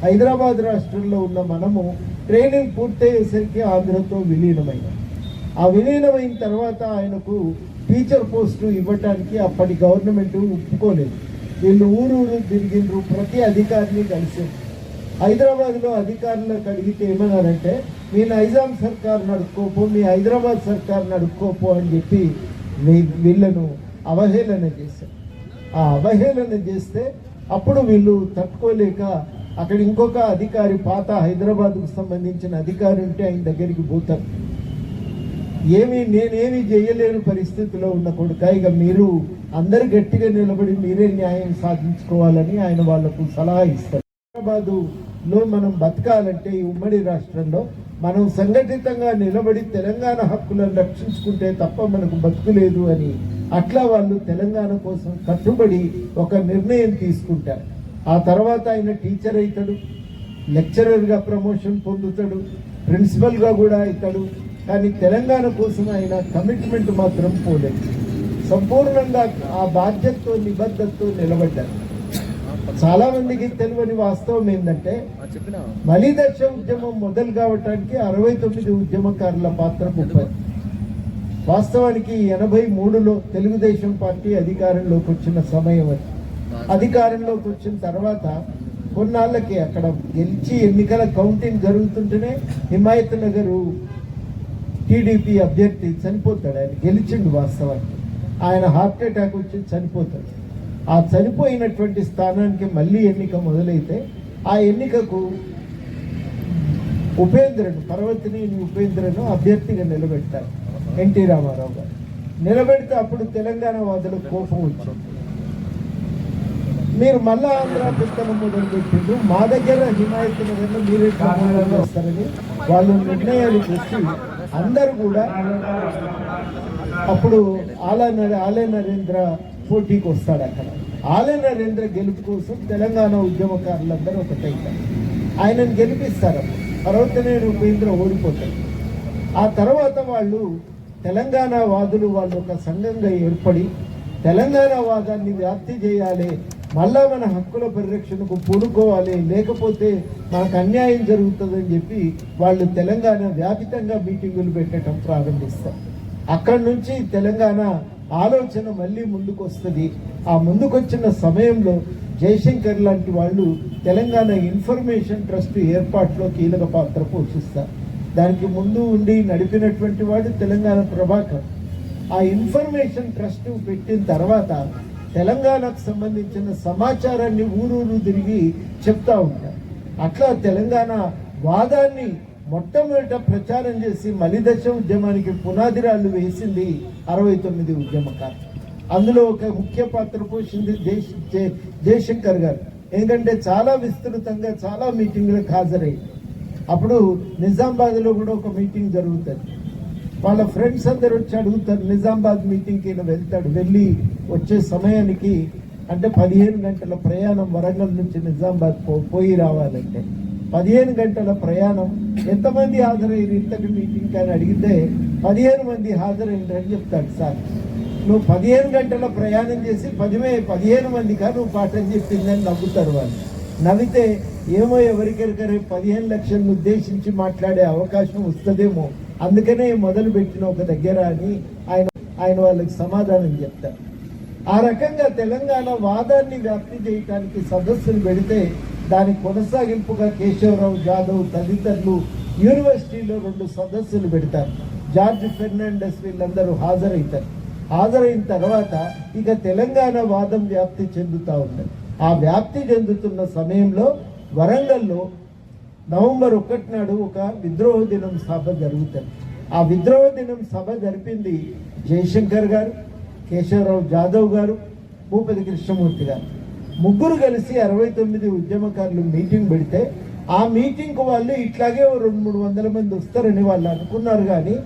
హైదరాబాద్ రాష్ట్రంలో ఉన్న మనము ట్రైనింగ్ పూర్తయ్యేసరికి ఆంధ్రతో విలీనమైన. ఆ విలీనమైన తర్వాత ఆయనకు టీచర్ పోస్టు ఇవ్వటానికి అప్పటి గవర్నమెంట్ ఒప్పుకోలేదు. వీళ్ళు ఊరు తిరిగిండ్రు, ప్రతి అధికారిని కలిసారు. హైదరాబాద్లో అధికారులకు అడిగితే ఏమన్నారంటే, మీ నైజాం సర్కార్ నడుపుకోపో, మీ హైదరాబాద్ సర్కార్ నడుపుకోపో అని చెప్పి వీళ్ళను అవహేళన చేశారు. ఆ అవహేళన చేస్తే అప్పుడు వీళ్ళు తట్టుకోలేక అక్కడ ఇంకొక అధికారి, పాత హైదరాబాద్కు సంబంధించిన అధికారి ఉంటే ఆయన దగ్గరికి పోతారు. నేనేమి చేయలేని పరిస్థితిలో ఉన్న కొడుక, ఇక మీరు అందరు గట్టిగా నిలబడి మీరే న్యాయం సాధించుకోవాలని ఆయన వాళ్లకు సలహా ఇస్తారు. హైదరాబాదులో మనం బతకాలంటే ఈ ఉమ్మడి రాష్ట్రంలో మనం సంఘటితంగా నిలబడి తెలంగాణ హక్కులను రక్షించుకుంటే తప్ప మనకు బతుకులేదు అని అట్లా వాళ్ళు తెలంగాణ కోసం కట్టుబడి ఒక నిర్ణయం తీసుకుంటారు. ఆ తర్వాత ఆయన టీచర్ అవుతాడు, లెక్చరర్గా ప్రమోషన్ పొందుతాడు, ప్రిన్సిపల్గా కూడా అవుతాడు. కానీ తెలంగాణ కోసం ఆయన కమిట్మెంట్ మాత్రం పోలేదు. సంపూర్ణంగా ఆ బాధ్యతతో నిబద్ధతతో నిలబడ్డారు. చాలా మందికి తెలియని వాస్తవం ఏంటంటే మలిదశ ఉద్యమం మొదలు కావటానికి 69 ఉద్యమకారుల పాత్ర గొప్పది. వాస్తవానికి 83లో తెలుగుదేశం పార్టీ అధికారంలోకి వచ్చిన సమయం అది. అధికారంలోకి వచ్చిన తర్వాత కొన్నాళ్ళకి అక్కడ గెలిచి ఎన్నికల కౌంటింగ్ జరుగుతుంటేనే హిమాయత్ నగర్ టీడీపీ అభ్యర్థి చనిపోతాడు. ఆయన గెలిచిండు, వాస్తవానికి ఆయన హార్ట్ అటాక్ వచ్చి చనిపోతాడు. ఆ చనిపోయినటువంటి స్థానానికి మళ్ళీ ఎన్నిక మొదలైతే ఆ ఎన్నికకు పర్వతనేని ఉపేంద్రను అభ్యర్థిగా నిలబెట్టారు ఎన్టీ రామారావు గారు. నిలబెడితే అప్పుడు తెలంగాణ వాదులకు కోపం వచ్చింది. మీరు మళ్ళా ఆంధ్ర పుస్తకం మొదలుపెట్టిండ్రు, మా దగ్గర హిమాయత్ నగర్లో మీరే కారణంగా వస్తారని వాళ్ళు నిర్ణయాలు వచ్చి అందరూ కూడా అప్పుడు ఆలయ నరేంద్ర పోటీకి వస్తాడు. అక్కడ ఆలయ నరేంద్ర గెలుపు కోసం తెలంగాణ ఉద్యమకారులందరూ ఒకటైతారు. ఆయనను గెలిపిస్తారు. పర్వతనేని ఉపేంద్ర ఓడిపోతారు. ఆ తర్వాత వాళ్ళు తెలంగాణ వాదులు వాళ్ళు ఒక సంఘంగా ఏర్పడి తెలంగాణ వాదాన్ని వ్యాప్తి చేయాలి, మళ్ళా మన హక్కుల పరిరక్షణకు పూనుకోవాలి, లేకపోతే మనకు అన్యాయం జరుగుతుందని చెప్పి వాళ్ళు తెలంగాణ వ్యాపితంగా మీటింగులు పెట్టడం ప్రారంభిస్తారు. అక్కడి నుంచి తెలంగాణ ఆలోచన మళ్ళీ ముందుకు వస్తుంది. ఆ ముందుకొచ్చిన సమయంలో జయశంకర్ లాంటి వాళ్ళు తెలంగాణ ఇన్ఫర్మేషన్ ట్రస్ట్ ఏర్పాటులో కీలక పాత్ర పోషిస్తారు. దానికి ముందు ఉండి నడిపినటువంటి వాడు తెలంగాణ ప్రభాకర్. ఆ ఇన్ఫర్మేషన్ ట్రస్ట్ పెట్టిన తర్వాత తెలంగాణకు సంబంధించిన సమాచారాన్ని ఊరూరు తిరిగి చెప్తా ఉంటారు. అట్లా తెలంగాణ వాదాన్ని మొట్టమొదట ప్రచారం చేసి మలిదశ ఉద్యమానికి పునాదిరాళ్ళు వేసింది 69 ఉద్యమకారులు. అందులో ఒక ముఖ్య పాత్ర పోషింది జయశంకర్ గారు. ఎందుకంటే చాలా విస్తృతంగా చాలా మీటింగ్లకు హాజరయ్యింది. అప్పుడు నిజామాబాద్లో కూడా ఒక మీటింగ్ జరుగుతుంది. వాళ్ళ ఫ్రెండ్స్ అందరు వచ్చి అడుగుతారు, నిజామాబాద్ మీటింగ్కి ఈయన వెళ్తాడు. వెళ్ళి వచ్చే సమయానికి అంటే 15 గంటల ప్రయాణం, వరంగల్ నుంచి నిజామాబాద్ పోయి రావాలంటే 15 గంటల ప్రయాణం. ఎంతమంది హాజరయ్యారు ఇంతటి మీటింగ్ అని అడిగితే 15 మంది హాజరైందని చెప్తాడు. సార్, నువ్వు 15 గంటల ప్రయాణం చేసి 15 మందికా నువ్వు పాఠం చెప్పిందని నవ్వుతారు వాళ్ళు. నవ్వితే ఏమో ఎవరికెరకరే 15 లక్షలను ఉద్దేశించి మాట్లాడే అవకాశం వస్తుందేమో, అందుకనే మొదలు పెట్టిన ఒక దగ్గర అని ఆయన వాళ్ళకి సమాధానం చెప్తారు. ఆ రకంగా తెలంగాణ వాదాన్ని వ్యాప్తి చేయడానికి సదస్సులు పెడితే దాని కొనసాగింపుగా కేశవరావు జాదవ్ తదితరులు యూనివర్సిటీలో 2 సదస్సులు పెడతారు. జార్జ్ ఫెర్నాండెస్ వీళ్ళందరూ హాజరవుతారు. హాజరైన తర్వాత ఇక తెలంగాణ వాదం వ్యాప్తి చెందుతూ ఉంటుంది. ఆ వ్యాప్తి చెందుతున్న సమయంలో వరంగల్లో నవంబర్ 1 నాడు ఒక విద్రోహ దినం సభ జరుగుతుంది. ఆ విద్రోహ దినం సభ జరిపింది జయశంకర్ గారు, కేశవరావు జాదవ్ గారు, భూపతి కృష్ణమూర్తి గారు. ముగ్గురు కలిసి 69 ఉద్యమకారులు మీటింగ్ పెడితే ఆ మీటింగ్కు వాళ్ళు ఇట్లాగే 200-300 మంది వస్తారని వాళ్ళు అనుకున్నారు. కానీ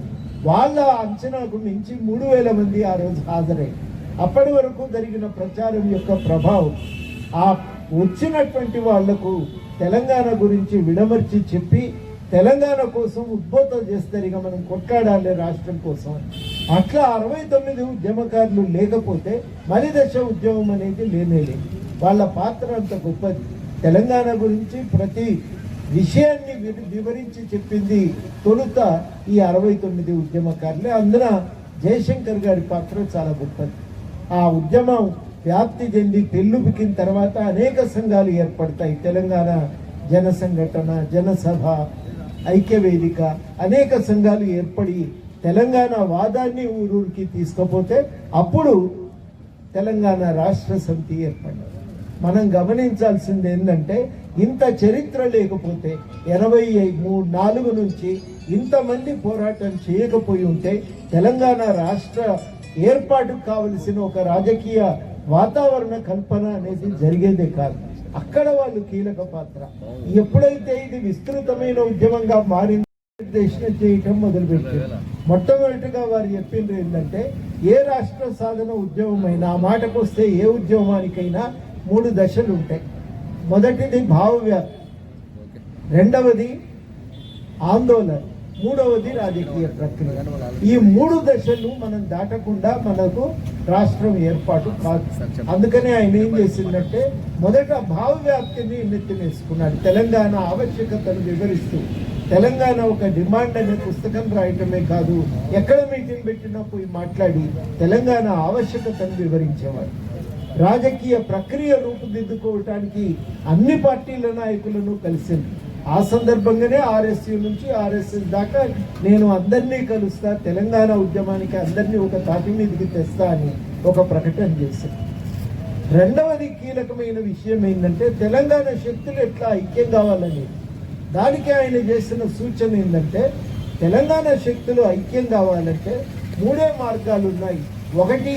వాళ్ళ అంచనాకు మించి 3000 మంది ఆ రోజు హాజరయ్యారు. అప్పటి వరకు జరిగిన ప్రచారం యొక్క ప్రభావం ఆ వచ్చినటువంటి వాళ్లకు తెలంగాణ గురించి విడమర్చి చెప్పి తెలంగాణ కోసం ఉద్బోధన చేస్తారు, ఇక మనం కొట్లాడాలి రాష్ట్రం కోసం. అట్లా 69 ఉద్యమకారులు లేకపోతే మలిదశ ఉద్యమం అనేది లేనేలేదు. వాళ్ళ పాత్ర అంత గొప్పది. తెలంగాణ గురించి ప్రతి విషయాన్ని వివరించి చెప్పింది తొలుత ఈ 69 ఉద్యమకారులే. అందున జయశంకర్ గారి పాత్ర చాలా గొప్పది. ఆ ఉద్యమం వ్యాప్తి చెంది పెళ్ళుబికిన తర్వాత అనేక సంఘాలు ఏర్పడతాయి. తెలంగాణ జన సంఘటన, జనసభ, ఐక్యవేదిక, అనేక సంఘాలు ఏర్పడి తెలంగాణ వాదాన్ని ఊరూరికి తీసుకపోతే అప్పుడు తెలంగాణ రాష్ట్ర సమితి ఏర్పడింది. మనం గమనించాల్సింది ఏంటంటే ఇంత చరిత్ర లేకపోతే 84 నుంచి ఇంతమంది పోరాటం చేయకపోయి ఉంటే తెలంగాణ రాష్ట్ర ఏర్పాటుకు కావలసిన ఒక రాజకీయ వాతావరణ కల్పన అనేది జరిగేదే కాదు. అక్కడ వాళ్ళు కీలక పాత్ర. ఎప్పుడైతే ఇది విస్తృతమైన ఉద్యమంగా మారింది, నిర్దేశన చేయటం మొదలుపెట్టారు. మొట్టమొదటిగా వారు చెప్పింది ఏంటంటే, ఏ రాష్ట్ర సాధన ఉద్యమమైనా, ఆ మాటకు వస్తే ఏ ఉద్యమానికైనా 3 దశలు ఉంటాయి. మొదటిది భావవ్యాప్తి, రెండవది ఆందోళన, మూడవది రాజకీయ ప్రక్రియ. ఈ 3 దశలు మనం దాటకుండా మనకు రాష్ట్రం ఏర్పాటు కాదు. అందుకనే ఆయన ఏం చేసిందంటే, మొదట భావవ్యాప్తిని నెత్తినేసుకున్నాడు. తెలంగాణ ఆవశ్యకతను వివరిస్తూ, తెలంగాణ ఒక డిమాండ్ అనే పుస్తకం రాయటమే కాదు, ఎక్కడ మీటింగ్ పెట్టినా పోయి మాట్లాడి తెలంగాణ ఆవశ్యకతను వివరించేవాడు. రాజకీయ ప్రక్రియ రూపుదిద్దుకోవటానికి అన్ని పార్టీల నాయకులను కలిసింది. ఆ సందర్భంగానే ఆర్ఎస్యు నుంచి ఆర్ఎస్ఎస్ దాకా నేను అందరినీ కలుస్తా, తెలంగాణ ఉద్యమానికి అందరినీ ఒక తాటి మీదకి తెస్తా అని ఒక ప్రకటన చేశారు. రెండవది కీలకమైన విషయం ఏంటంటే, తెలంగాణ శక్తులు ఎట్లా ఐక్యం కావాలని. దానికి ఆయన చేసిన సూచన ఏంటంటే, తెలంగాణ శక్తులు ఐక్యం కావాలంటే 3 మార్గాలు ఉన్నాయి. ఒకటి,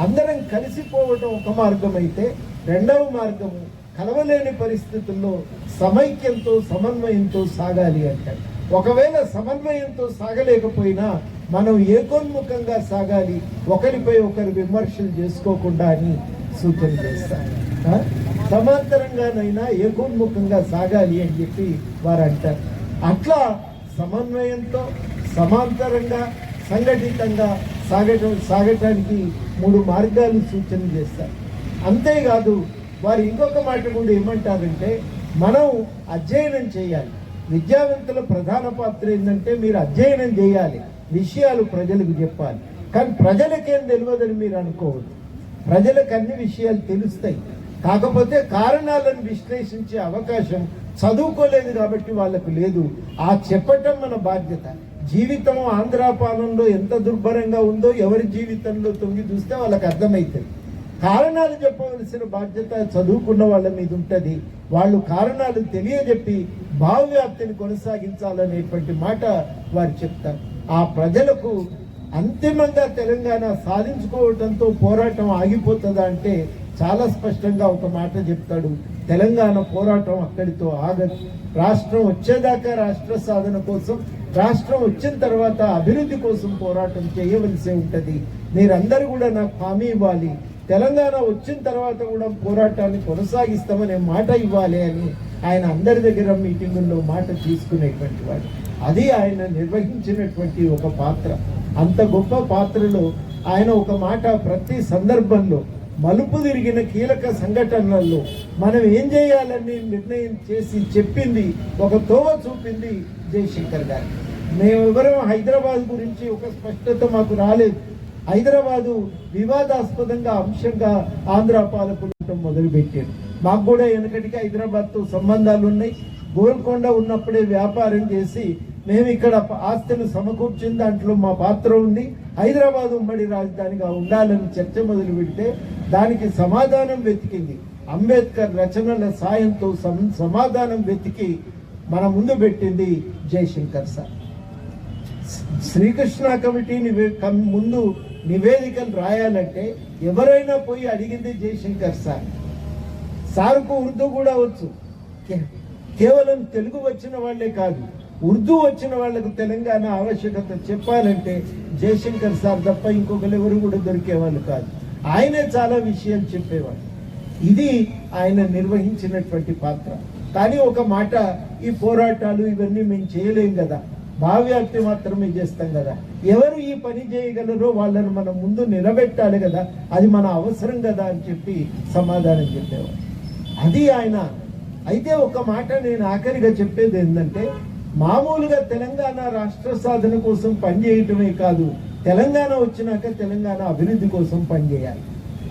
అందరం కలిసిపోవడం ఒక మార్గం అయితే, రెండవ మార్గము కలవలేని పరిస్థితుల్లో సమైక్యంతో సమన్వయంతో సాగాలి అంటారు. ఒకవేళ సమన్వయంతో సాగలేకపోయినా మనం ఏకోన్ముఖంగా సాగాలి, ఒకరిపై ఒకరు విమర్శలు చేసుకోకుండా అని సూచన చేస్తారు. సమాంతరంగానైనా ఏకోన్ముఖంగా సాగాలి అని చెప్పి వారు అంటారు. అట్లా సమన్వయంతో సమాంతరంగా సంఘటితంగా సాగటానికి 3 మార్గాలు సూచన చేస్తారు. అంతేకాదు వారు ఇంకొక మాట కూడా ఏమంటారంటే, మనం అధ్యయనం చేయాలి. విద్యావంతుల ప్రధాన పాత్ర ఏంటంటే, మీరు అధ్యయనం చేయాలి, విషయాలు ప్రజలకు చెప్పాలి. కానీ ప్రజలకేం తెలియదని మీరు అనుకోవద్దు. ప్రజలకు అన్ని విషయాలు తెలుస్తాయి, కాకపోతే కారణాలను విశ్లేషించే అవకాశం చదువుకోలేదు కాబట్టి వాళ్ళకు లేదు. ఆ చెప్పటం మన బాధ్యత. జీవితం ఆంధ్ర పాలనలో ఎంత దుర్భరంగా ఉందో ఎవరి జీవితంలో తొంగి చూస్తే వాళ్ళకి అర్థమవుతుంది. కారణాలు చెప్పవలసిన బాధ్యత చదువుకున్న వాళ్ళ మీద ఉంటుంది. వాళ్ళు కారణాలు తెలియజెప్పి భావవ్యాప్తిని కొనసాగించాలనేటువంటి మాట వారు చెప్తారు. ఆ ప్రజలకు అంతిమంగా తెలంగాణ సాధించుకోవడంతో పోరాటం ఆగిపోతుందా అంటే చాలా స్పష్టంగా ఒక మాట చెప్తాడు, తెలంగాణ పోరాటం అక్కడితో ఆగదు. రాష్ట్రం వచ్చేదాకా రాష్ట్ర సాధన కోసం, రాష్ట్రం వచ్చిన తర్వాత అభివృద్ధి కోసం పోరాటం చేయవలసి ఉంటుంది. మీరందరూ కూడా నాకు హామీ ఇవ్వాలి, తెలంగాణ వచ్చిన తర్వాత కూడా పోరాటాన్ని కొనసాగిస్తామనే మాట ఇవ్వాలి అని ఆయన అందరి దగ్గర మీటింగుల్లో మాట తీసుకునేటువంటి వాడు. అది ఆయన నిర్వహించినటువంటి ఒక పాత్ర. అంత గొప్ప పాత్రలో ఆయన ఒక మాట ప్రతి సందర్భంలో మలుపు తిరిగిన కీలక సంఘటనలలో మనం ఏం చేయాలని నిర్ణయం చేసి చెప్పింది, ఒక తోవ చూపింది జయశంకర్ గారు. మేమెవరం హైదరాబాద్ గురించి ఒక స్పష్టత మాకు రాలేదు. హైదరాబాదు వివాదాస్పదంగా అంశంగా ఆంధ్ర పాలకులు మొదలుపెట్టారు. మాకు కూడా వెనకటికి హైదరాబాద్తో సంబంధాలు ఉన్నాయి. గోల్కొండ ఉన్నప్పుడే వ్యాపారం చేసి మేము ఇక్కడ ఆస్తులు సమకూర్చిన దాంట్లో మా పాత్ర ఉంది. హైదరాబాద్ ఉమ్మడి రాజధానిగా ఉండాలని చర్చ మొదలు పెడితే దానికి సమాధానం వెతికింది. అంబేద్కర్ రచనల సాయంతో సమాధానం వెతికి మన ముందు పెట్టింది జయశంకర్ సార్. శ్రీకృష్ణ కమిటీ ముందు నివేదికలు రాయాలంటే ఎవరైనా పోయి అడిగింది జయశంకర్ సార్. సార్కు ఉర్దూ కూడా వచ్చు. కేవలం తెలుగు వచ్చిన వాళ్లే కాదు, ఉర్దూ వచ్చిన వాళ్లకు తెలంగాణ ఆవశ్యకత చెప్పాలంటే జయశంకర్ సార్ తప్ప ఇంకొకరు ఎవరు కూడా దొరికేవాళ్ళు కాదు. ఆయనే చాలా విషయాలు చెప్పేవాడు. ఇది ఆయన నిర్వహించినటువంటి పాత్ర. కానీ ఒక మాట, ఈ పోరాటాలు ఇవన్నీ మేము చేయలేం కదా, భావ్యాప్తి మాత్రమే చేస్తాం కదా, ఎవరు ఈ పని చేయగలరో వాళ్ళని మనం ముందు నిలబెట్టాలి కదా, అది మన అవసరం కదా అని చెప్పి సమాధానం చెప్పేవాడు. అది ఆయన. అయితే ఒక మాట నేను ఆఖరిగా చెప్పేది ఏంటంటే, మామూలుగా తెలంగాణ రాష్ట్ర సాధన కోసం పనిచేయటమే కాదు, తెలంగాణ వచ్చినాక తెలంగాణ అభివృద్ధి కోసం పనిచేయాలి.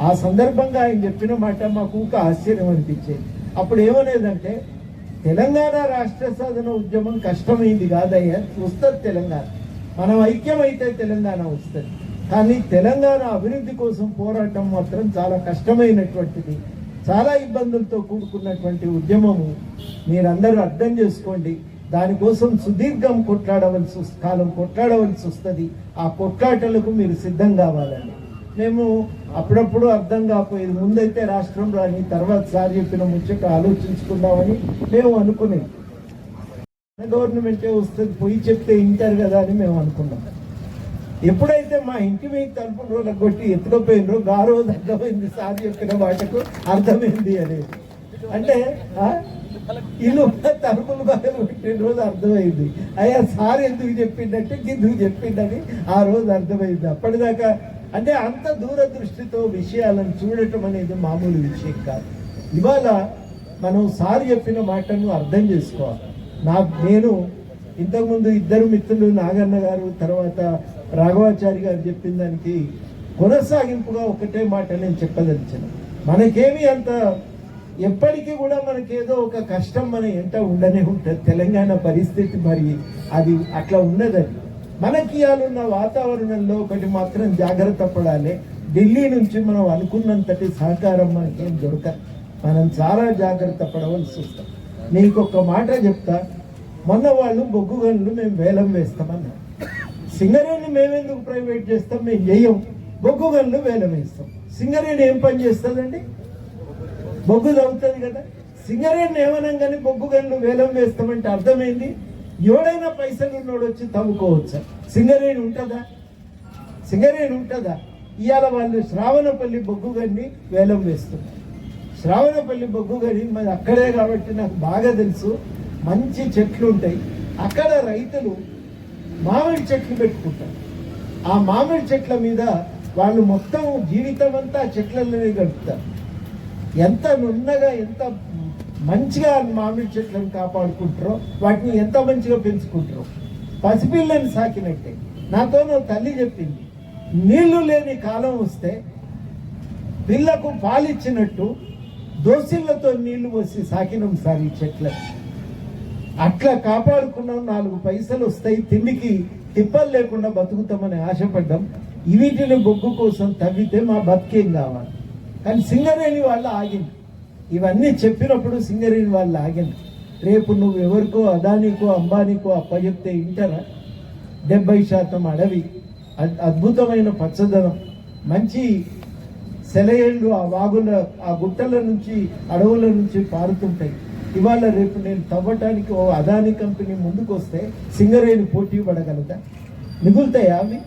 ఆ సందర్భంగా ఆయన చెప్పిన మాట మాకు ఒక ఆశ్చర్యం అనిపించేది. అప్పుడు ఏమనేదంటే, తెలంగాణ రాష్ట్ర సాధన ఉద్యమం కష్టమైంది కాదయ్యా, వస్తుంది తెలంగాణ, మనం ఐక్యమైతే తెలంగాణ వస్తుంది, కానీ తెలంగాణ అభివృద్ధి కోసం పోరాటం మాత్రం చాలా కష్టమైనటువంటిది. చాలా ఇబ్బందులతో కూడుకున్నటువంటి ఉద్యమము. మీరందరూ అర్థం చేసుకోండి. దానికోసం సుదీర్ఘం కాలం కొట్లాడవలసి వస్తుంది. ఆ కొట్లాటలకు మీరు సిద్ధం కావాలని మేము అప్పుడప్పుడు అర్థం కాకపోయేది. ముందైతే రాష్ట్రం రాని, తర్వాత సార్ చెప్పిన ముచ్చట ఆలోచించుకుందామని మేము అనుకునేది. గవర్నమెంటే వస్తుంది, పోయి చెప్తే వింటారు కదా అని మేము అనుకున్నాం. ఎప్పుడైతే మా ఇంటి మీద తలుపు రోజులకు కొట్టి ఎత్తుకపోయినరో ఆ రోజు అర్థమైంది సార్ చెప్పిన వాటికు అర్థమైంది అనేది. అంటే ఇల్లు తలుపులు బాగా పెట్టిన రోజు అర్థమైంది. అయ్యా సార్ ఎందుకు చెప్పిందంటే ఎందుకు చెప్పిండని ఆ రోజు అర్థమైంది. అప్పటిదాకా అంటే అంత దూరదృష్టితో విషయాలను చూడటం అనేది మామూలు విషయం కాదు. ఇవాళ మనం సార్ చెప్పిన మాటను అర్థం చేసుకోవాలి. నేను ఇంతకుముందు ఇద్దరు మిత్రులు నాగన్న గారు తర్వాత రాఘవాచారి గారు చెప్పిన దానికి కొనసాగింపుగా ఒకటే మాట నేను చెప్పదలిచిన, మనకేమి అంత ఎప్పటికీ కూడా మనకేదో ఒక కష్టం మన ఎంట ఉండనే ఉంటుంది. తెలంగాణ పరిస్థితి మరి అది అట్లా ఉన్నదని. మనకి ఇవాళ వాతావరణంలో ఒకటి మాత్రం జాగ్రత్త పడాలి. ఢిల్లీ నుంచి మనం అనుకున్నంతటి సహకారం మనకేం దొరకదు. మనం చాలా జాగ్రత్త పడవలసి వస్తాం. మీకు ఒక మాట చెప్తా. మొన్న వాళ్ళు బొగ్గు గనులు మేము వేలం వేస్తామన్నారు. సింగరేణి మేమెందుకు ప్రైవేట్ చేస్తాం? మేము చెయ్యం. బొగ్గు గనులు వేలం వేస్తాం. సింగరేణి ఏం పని చేస్తుందండి? బొగ్గు తవ్వుతుంది కదా. సింగరేణి ఏమనంగానే బొగ్గు గనులు వేలం వేస్తామంటే అర్థమైంది ఎవడైనా పైసలు ఉన్నోడు వచ్చి తవ్వుకోవచ్చు. సింగరేణి ఉంటుందా? సింగరేణి ఉంటుందా? ఇవాళ వాళ్ళు శ్రావణపల్లి బొగ్గు గన్ని వేలం వేస్తున్నారు. శ్రావణపల్లి బొగ్గు గని మరి అక్కడే కాబట్టి నాకు బాగా తెలుసు. మంచి చెట్లు ఉంటాయి అక్కడ. రైతులు మామిడి చెట్లు పెట్టుకుంటారు. ఆ మామిడి చెట్ల మీద వాళ్ళు మొత్తం జీవితం అంతా చెట్లలోనే గడుపుతారు. ఎంత నున్నగా ఎంత మంచిగా మామిడి చెట్లను కాపాడుకుంటారో, వాటిని ఎంత మంచిగా పెంచుకుంటారో. పసిపిల్లని సాకినట్టే. నాతో తల్లి చెప్పింది, నీళ్లు లేని కాలం వస్తే పిల్లకు పాలిచ్చినట్టు దోసిళ్లతో నీళ్లు పోసి సాకినాం సార్ ఈ చెట్లను. అట్లా కాపాడుకున్నాం. 4 పైసలు వస్తాయి, తిండికి తిప్పలు లేకుండా బతుకుతామని ఆశపడ్డాం. వీటిని బొగ్గు కోసం తవ్వితే మా బతికేం కావాలి. కానీ సింగరేణి వాళ్ళు ఆగింది. ఇవన్నీ చెప్పినప్పుడు సింగరేణి వాళ్ళు ఆగింది. రేపు నువ్వు ఎవరికో అదానికో అంబానీకో అప్పచెప్తే వింటారా? 70% అడవి, అద్భుతమైన పచ్చదనం, మంచి సెలయేళ్ళు ఆ వాగుల ఆ గుట్టల నుంచి అడవుల నుంచి పారుతుంటాయి. ఇవాళ రేపు నేను తవ్వటానికి ఓ అదాని కంపెనీ ముందుకు వస్తే సింగరేణి పోటీ పడగలదా? మిగులుతాయా అవి?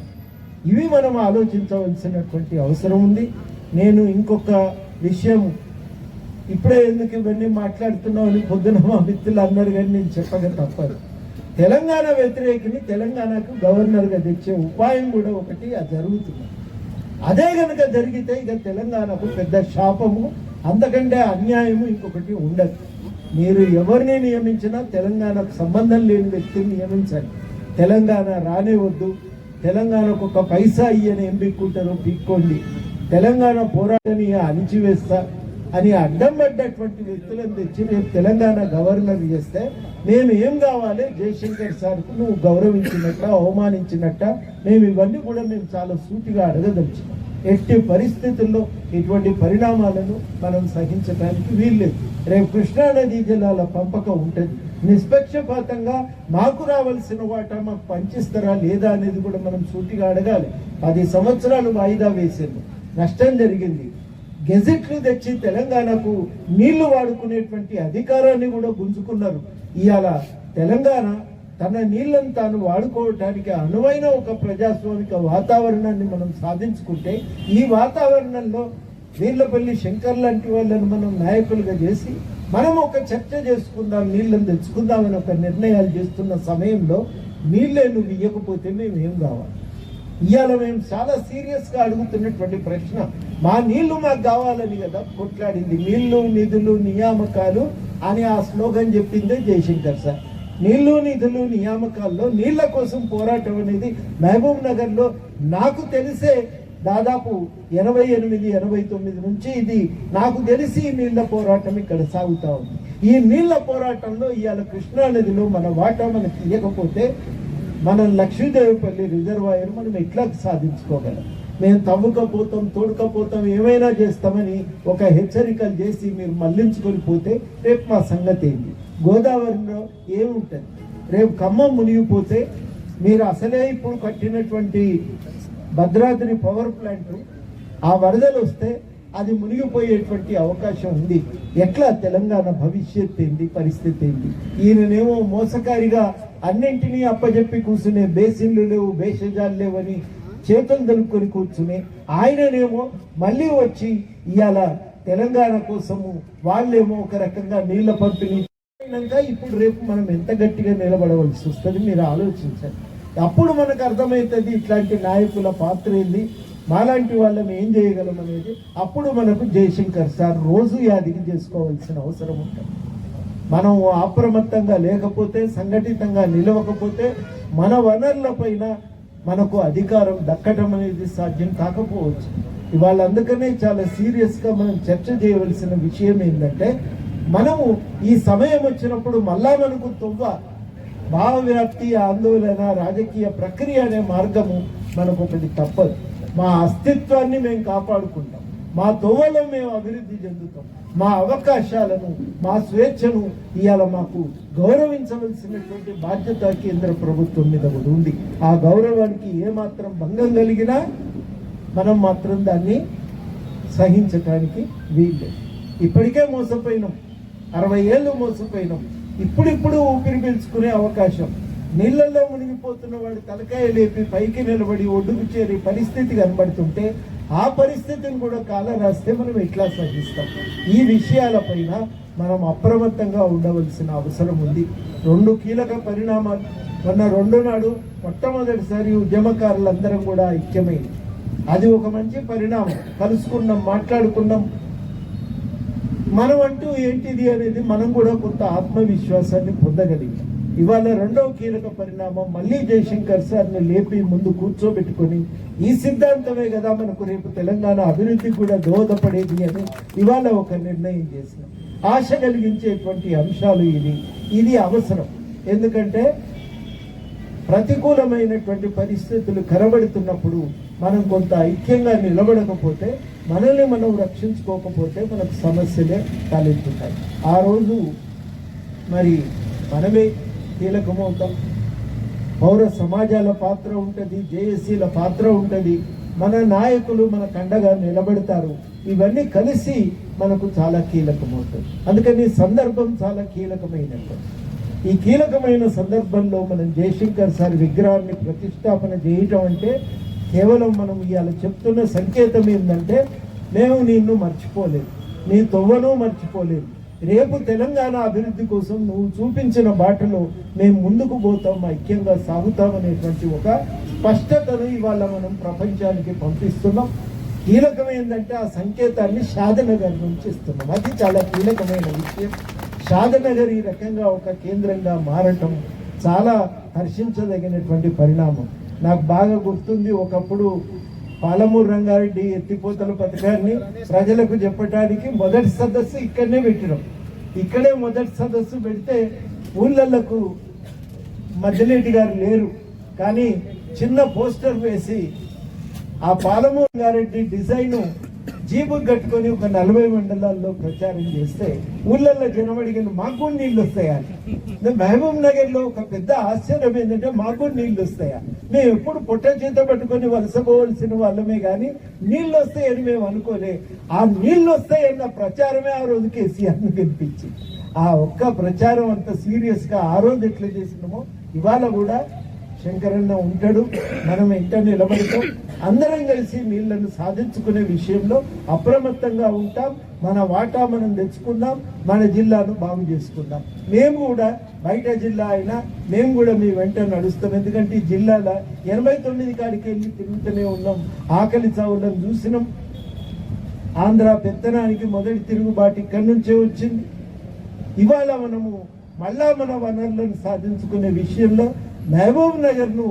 ఇవి మనం ఆలోచించవలసినటువంటి అవసరం ఉంది. నేను ఇంకొక విషయం, ఇప్పుడే ఎందుకు ఇవన్నీ మాట్లాడుతున్నావు అని పొద్దున మా మిత్రులు అన్నారు, కానీ నేను చెప్పక తప్పదు. తెలంగాణ వ్యతిరేకిని తెలంగాణకు గవర్నర్గా తెచ్చే ఉపాయం కూడా ఒకటి అది జరుగుతుంది. అదే కనుక జరిగితే ఇక తెలంగాణకు పెద్ద శాపము, అంతకంటే అన్యాయము ఇంకొకటి ఉండదు. మీరు ఎవరిని నియమించినా తెలంగాణకు సంబంధం లేని వ్యక్తిని నియమించండి. తెలంగాణ రానే వద్దు. తెలంగాణకు ఒక పైసా ఇయ్యని ఏం పీక్కుంటారో పీక్కోండి. తెలంగాణ పోరాటాన్ని అణిచివేస్తా అని అడ్డం పడ్డటువంటి వ్యక్తులను తెచ్చి రేపు తెలంగాణ గవర్నర్ చేస్తే మేము ఏం కావాలి? జయశంకర్ సార్కు నువ్వు గౌరవించినట్ట, అవమానించినట్ట మేము ఇవన్నీ కూడా మేము చాలా సూటిగా అడగదలిచినాం. ఎట్టి పరిస్థితుల్లో ఇటువంటి పరిణామాలను మనం సహించడానికి వీల్లేదు. రేపు కృష్ణానదీ జలాల పంపకం ఉంటుంది. నిష్పక్షపాతంగా మాకు రావాల్సిన వాటా మాకు పంచిస్తారా లేదా అనేది కూడా మనం సూటిగా అడగాలి. 10 సంవత్సరాలు వాయిదా వేసింది, నష్టం జరిగింది. గెజెట్లు తెచ్చి తెలంగాణకు నీళ్లు వాడుకునేటువంటి అధికారాన్ని కూడా గుంజుకున్నారు. ఇవాళ తెలంగాణ తన నీళ్లను తాను వాడుకోవటానికి అనువైన ఒక ప్రజాస్వామిక వాతావరణాన్ని మనం సాధించుకుంటే, ఈ వాతావరణంలో వీర్లపల్లి శంకర్ లాంటి వాళ్ళని మనం నాయకులుగా చేసి మనం ఒక చర్చ చేసుకుందాం, నీళ్ళని తెచ్చుకుందామని ఒక నిర్ణయాలు చేస్తున్న సమయంలో నీళ్ళే నువ్వు ఇవ్వకపోతే మేము ఏం కావాలి? ఇవాళ మేము చాలా సీరియస్గా అడుగుతున్నటువంటి ప్రశ్న, మా నీళ్లు మాకు కావాలని కదా కొట్లాడింది. నీళ్లు నిధులు నియామకాలు అని ఆ స్లోగన్ చెప్పిందే జయశంకర్ సార్. నీళ్లు నిధులు నియామకాల్లో నీళ్ల కోసం పోరాటం అనేది మహబూబ్ నగర్లో నాకు తెలిసే దాదాపు 88, 89 నుంచి ఇది నాకు తెలిసి నీళ్ల పోరాటం ఇక్కడ సాగుతా ఉంది. ఈ నీళ్ల పోరాటంలో ఇవాళ కృష్ణానదిలో మన వాటా మనకి ఇవ్వకపోతే మనం లక్ష్మీదేవిపల్లి రిజర్వాయర్ మనం ఎట్లా సాధించుకోగలం? మేము తవ్వుకపోతాం, తోడుకపోతాం, ఏమైనా చేస్తామని ఒక హెచ్చరికలు చేసి మీరు మళ్లించుకొని పోతే రేపు మా సంగతి ఏంటి? గోదావరిలో ఏముంటుంది? రేపు ఖమ్మం మునిగిపోతే మీరు అసలే ఇప్పుడు కట్టినటువంటి భద్రాద్రి పవర్ ప్లాంట్ ఆ వరదలు వస్తే అది మునిగిపోయేటువంటి అవకాశం ఉంది. ఎట్లా తెలంగాణ భవిష్యత్ ఏంటి, పరిస్థితి ఏంటి? ఈయననేమో మోసకారిగా అన్నింటినీ అప్పజెప్పి కూర్చునే బేసిన్లు లేవు, భేషజాలు లేవని చేతులు దలుపుకొని కూర్చునే ఆయననేమో మళ్ళీ వచ్చి ఇవాళ తెలంగాణ కోసము వాళ్ళేమో ఒక రకంగా నీళ్ల పంపిణీ అయినాక ఇప్పుడు రేపు మనం ఎంత గట్టిగా నిలబడవలసి వస్తుంది మీరు ఆలోచించండి. అప్పుడు మనకు అర్థమవుతుంది ఇట్లాంటి నాయకుల పాత్ర ఏంది, మాలాంటి వాళ్ళని ఏం చేయగలం అనేది. అప్పుడు మనకు జయశంకర్ సార్ రోజు యాదికి చేసుకోవాల్సిన అవసరం ఉంటుంది. మనం అప్రమత్తంగా లేకపోతే, సంఘటితంగా నిలవకపోతే మన వనరుల పైన మనకు అధికారం దక్కటం అనేది సాధ్యం కాకపోవచ్చు. ఇవాళ అందుకనే చాలా సీరియస్గా మనం చర్చ చేయవలసిన విషయం ఏంటంటే, మనము ఈ సమయం వచ్చినప్పుడు మళ్ళా మనకు భావవ్యాప్తి, ఆందోళన, రాజకీయ ప్రక్రియ అనే మార్గము మనకు ఒకటి తప్పదు. మా అస్తిత్వాన్ని మేము కాపాడుకుంటాం, మా తోవలో మేము అభివృద్ధి చెందుతాం, మా అవకాశాలను, మా స్వేచ్ఛను ఇవాళ మాకు గౌరవించవలసినటువంటి బాధ్యత కేంద్ర ప్రభుత్వం మీద కూడా ఉంది. ఆ గౌరవానికి ఏమాత్రం భంగం కలిగినా మనం మాత్రం దాన్ని సహించటానికి వీల్లేదు. ఇప్పటికే మోసపోయినాం, 60 ఏళ్ళు మోసపోయినాం. ఇప్పుడిప్పుడు ఊపిరి పీల్చుకునే అవకాశం. నీళ్లలో మునిగిపోతున్న వాడు తలకాయ లేపి పైకి నిలబడి ఒడ్డుకు చేరే పరిస్థితి కనబడుతుంటే ఆ పరిస్థితిని కూడా కాల రాస్తే మనం ఎట్లా సహిస్తాం? ఈ విషయాలపైన మనం అప్రమత్తంగా ఉండవలసిన అవసరం ఉంది. 2 కీలక పరిణామాలు మొన్న 2 నాడు మొట్టమొదటిసారి ఉద్యమకారులందరం కూడా ఐక్యమైంది. అది ఒక మంచి పరిణామం. కలుసుకున్నాం, మాట్లాడుకున్నాం. మనం అంటూ ఏంటిది అనేది మనం కూడా కొంత ఆత్మవిశ్వాసాన్ని పొందగలిగాం. ఇవాళ 2వ కీలక పరిణామం మళ్ళీ జయశంకర్ సార్ని లేపి ముందు కూర్చోబెట్టుకొని ఈ సిద్ధాంతమే కదా మనకు రేపు తెలంగాణ అభివృద్ధికి కూడా దోహదపడేది అని ఇవాళ ఒక నిర్ణయం చేసినాం. ఆశ కలిగించేటువంటి అంశాలు ఇది అవసరం. ఎందుకంటే ప్రతికూలమైనటువంటి పరిస్థితులు కనబడుతున్నప్పుడు మనం కొంత ఐక్యంగా నిలబడకపోతే, మనల్ని మనం రక్షించుకోకపోతే మనకు సమస్యలే తలెత్తుతాయి. ఆ రోజు మరి మనమే కీలకమవుతాం. పౌర సమాజాల పాత్ర ఉంటుంది, జేఏసీల పాత్ర ఉంటుంది, మన నాయకులు మన కండగా నిలబెడతారు. ఇవన్నీ కలిసి మనకు చాలా కీలకమవుతుంది. అందుకని సందర్భం చాలా కీలకమైనట్టు. ఈ కీలకమైన సందర్భంలో మనం జయశంకర్ సార్ విగ్రహాన్ని ప్రతిష్టాపన చేయటం అంటే కేవలం మనం ఇవాళ చెప్తున్న సంకేతం ఏంటంటే, మేము నిన్ను మర్చిపోలేదు, నీ తొవ్వను మర్చిపోలేదు, రేపు తెలంగాణ అభివృద్ధి కోసం నువ్వు చూపించిన బాటలో మేము ముందుకు పోతాం, ఐక్యంగా సాగుతామనేటువంటి ఒక స్పష్టతను ఇవాళ మనం ప్రపంచానికి పంపిస్తున్నాం. కీలకమైందంటే ఆ సంకేతాన్ని షాదనగర్ నుంచి ఇస్తున్నాం. అది చాలా కీలకమైన విషయం. షాదనగర్ ఈ రకంగా ఒక కేంద్రంగా మారటం చాలా హర్షించదగినటువంటి పరిణామం. నాకు బాగా గుర్తుంది, ఒకప్పుడు పాలమూరు రంగారెడ్డి ఎత్తిపోతల పథకాన్ని ప్రజలకు చెప్పడానికి మొదటి సదస్సు ఇక్కడనే పెట్టినాం. ఇక్కడే మొదటి సదస్సు పెడితే ఊళ్ళకు మధ్యలేటి గారు లేరు, కానీ చిన్న పోస్టర్ వేసి ఆ పాలమూరు రంగారెడ్డి డిజైన్ జీబు కట్టుకొని ఒక 40 మండలాల్లో ప్రచారం చేస్తే ఊళ్ళల్లో జనం అడిగిన మాకు కూడా నీళ్ళు వస్తాయా? మహబూబ్ నగర్ లో ఒక పెద్ద ఆశ్చర్యం ఏంటంటే మాకు కూడా నీళ్ళు వస్తాయా? మేము ఎప్పుడు పొట్ట చేత పట్టుకొని వలసపోవలసిన వాళ్ళమే కానీ నీళ్ళు వస్తాయని మేము అనుకోలే. ఆ నీళ్ళు వస్తాయన్న ప్రచారమే ఆ రోజు కేసీఆర్ను గెలిపించింది. ఆ ఒక్క ప్రచారం అంత సీరియస్ గా ఆ రోజు ఎట్లా చేసినామో ఇవాళ కూడా శంకరన్న ఉంటాడు, మనం ఎంత నిలబడతాం. అందరం కలిసి నీళ్లను సాధించుకునే విషయంలో అప్రమత్తంగా ఉంటాం. మన వాటా మనం తెచ్చుకుందాం, మన జిల్లాను బాగు చేసుకుందాం. మేము కూడా బయట జిల్లా అయినా మేము కూడా మీ వెంట నడుస్తాం. ఎందుకంటే ఈ జిల్లాలో 89 కాడికి వెళ్ళి తిరుగుతూనే ఉన్నాం. ఆకలి చావులను చూసినాం. ఆంధ్ర పెత్తనానికి మొదటి తిరుగుబాటు ఇక్కడి నుంచే వచ్చింది. ఇవాళ మనము మళ్ళా మన వనరులను సాధించుకునే విషయంలో మహబూబ్ నగర్ను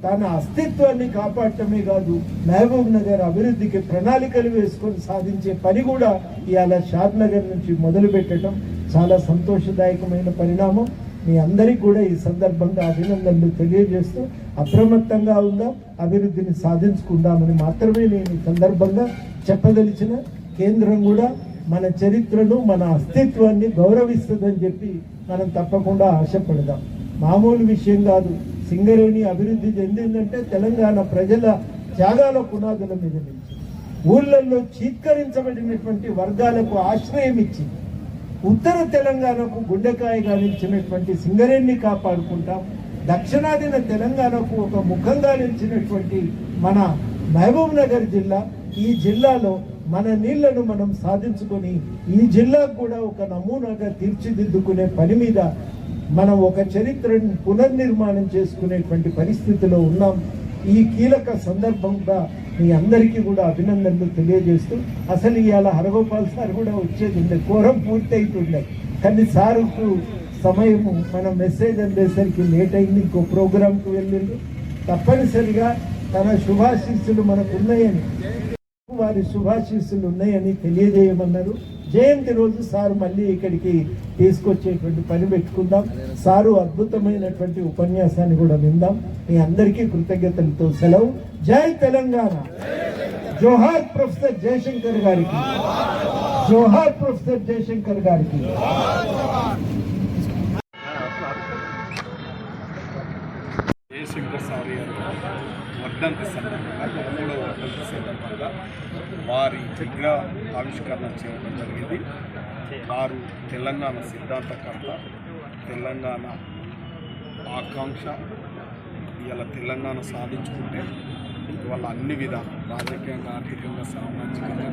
తన అస్తిత్వాన్ని కాపాడటమే కాదు, మహబూబ్ నగర్ అభివృద్ధికి ప్రణాళికలు వేసుకొని సాధించే పని కూడా ఇవాళ షాద్ నగర్ నుంచి మొదలు పెట్టడం చాలా సంతోషదాయకమైన పరిణామం. మీ అందరికీ కూడా ఈ సందర్భంగా అభినందనలు తెలియజేస్తూ అప్రమత్తంగా ఉందాం, అభివృద్ధిని సాధించుకుందామని మాత్రమే నేను ఈ సందర్భంగా చెప్పదలిచిన. కేంద్రం కూడా మన చరిత్రను, మన అస్తిత్వాన్ని గౌరవిస్తుందని చెప్పి మనం తప్పకుండా ఆశపడదాం. మామూలు విషయం కాదు. సింగరేణి అభివృద్ధి చెందిందంటే తెలంగాణ ప్రజల త్యాగాల పునాదుల మీద నుంచి ఊళ్ళల్లో చీత్కరించబడినటువంటి వర్గాలకు ఆశ్రయం ఇచ్చింది. ఉత్తర తెలంగాణకు గుండెకాయగా నిలిచినటువంటి సింగరేణిని కాపాడుకుంటాం. దక్షిణాదిన తెలంగాణకు ఒక ముఖంగా నిలిచినటువంటి మన మహబూబ్ నగర్ జిల్లా, ఈ జిల్లాలో మన నీళ్లను మనం సాధించుకొని ఈ జిల్లాకు కూడా ఒక నమూనాగా తీర్చిదిద్దుకునే పని మీద మనం ఒక చరిత్రను పునర్నిర్మాణం చేసుకునేటువంటి పరిస్థితిలో ఉన్నాం. ఈ కీలక సందర్భంగా మీ అందరికీ కూడా అభినందనలు తెలియజేస్తూ, అసలు ఇవాళ హరగోపాల్ సార్ కూడా వచ్చేది ఉండే, కోరం పూర్తి అవుతుండే, కానీ సార్కు సమయము మన మెసేజ్ అందేసరికి లేట్ అయింది, ఇంకో ప్రోగ్రాంకు వెళ్ళిండు. తప్పనిసరిగా తన శుభాశీస్సులు మనకు ఉన్నాయని, వారి శుభాశీస్సులు ఉన్నాయని తెలియజేయమన్నారు. జయంతి రోజు సారు మళ్ళీ ఇక్కడికి తీసుకొచ్చేటువంటి పని పెట్టుకుందాం. సారు అద్భుతమైనటువంటి ఉపన్యాసాన్ని కూడా విందాం. మీ అందరికీ కృతజ్ఞతలతో సెలవు. జై తెలంగాణ. జోహార్ ప్రొఫెసర్ జయశంకర్ గారికి, జోహార్ ప్రొఫెసర్ జయశంకర్ గారికి. జయశంకర్ సార్ గారు వర్ధంతి సందర్భంగా 13వ వర్ధంతి సందర్భంగా వారి విగ్రహ ఆవిష్కరణ చేయడం జరిగింది. వారు తెలంగాణ సిద్ధాంతకర్త, తెలంగాణ ఆకాంక్ష. ఇవాళ తెలంగాణ సాధించుకుంటే ఇవాళ అన్ని విధాలు రాజకీయంగా, ఆర్థికంగా, సామాజికంగా,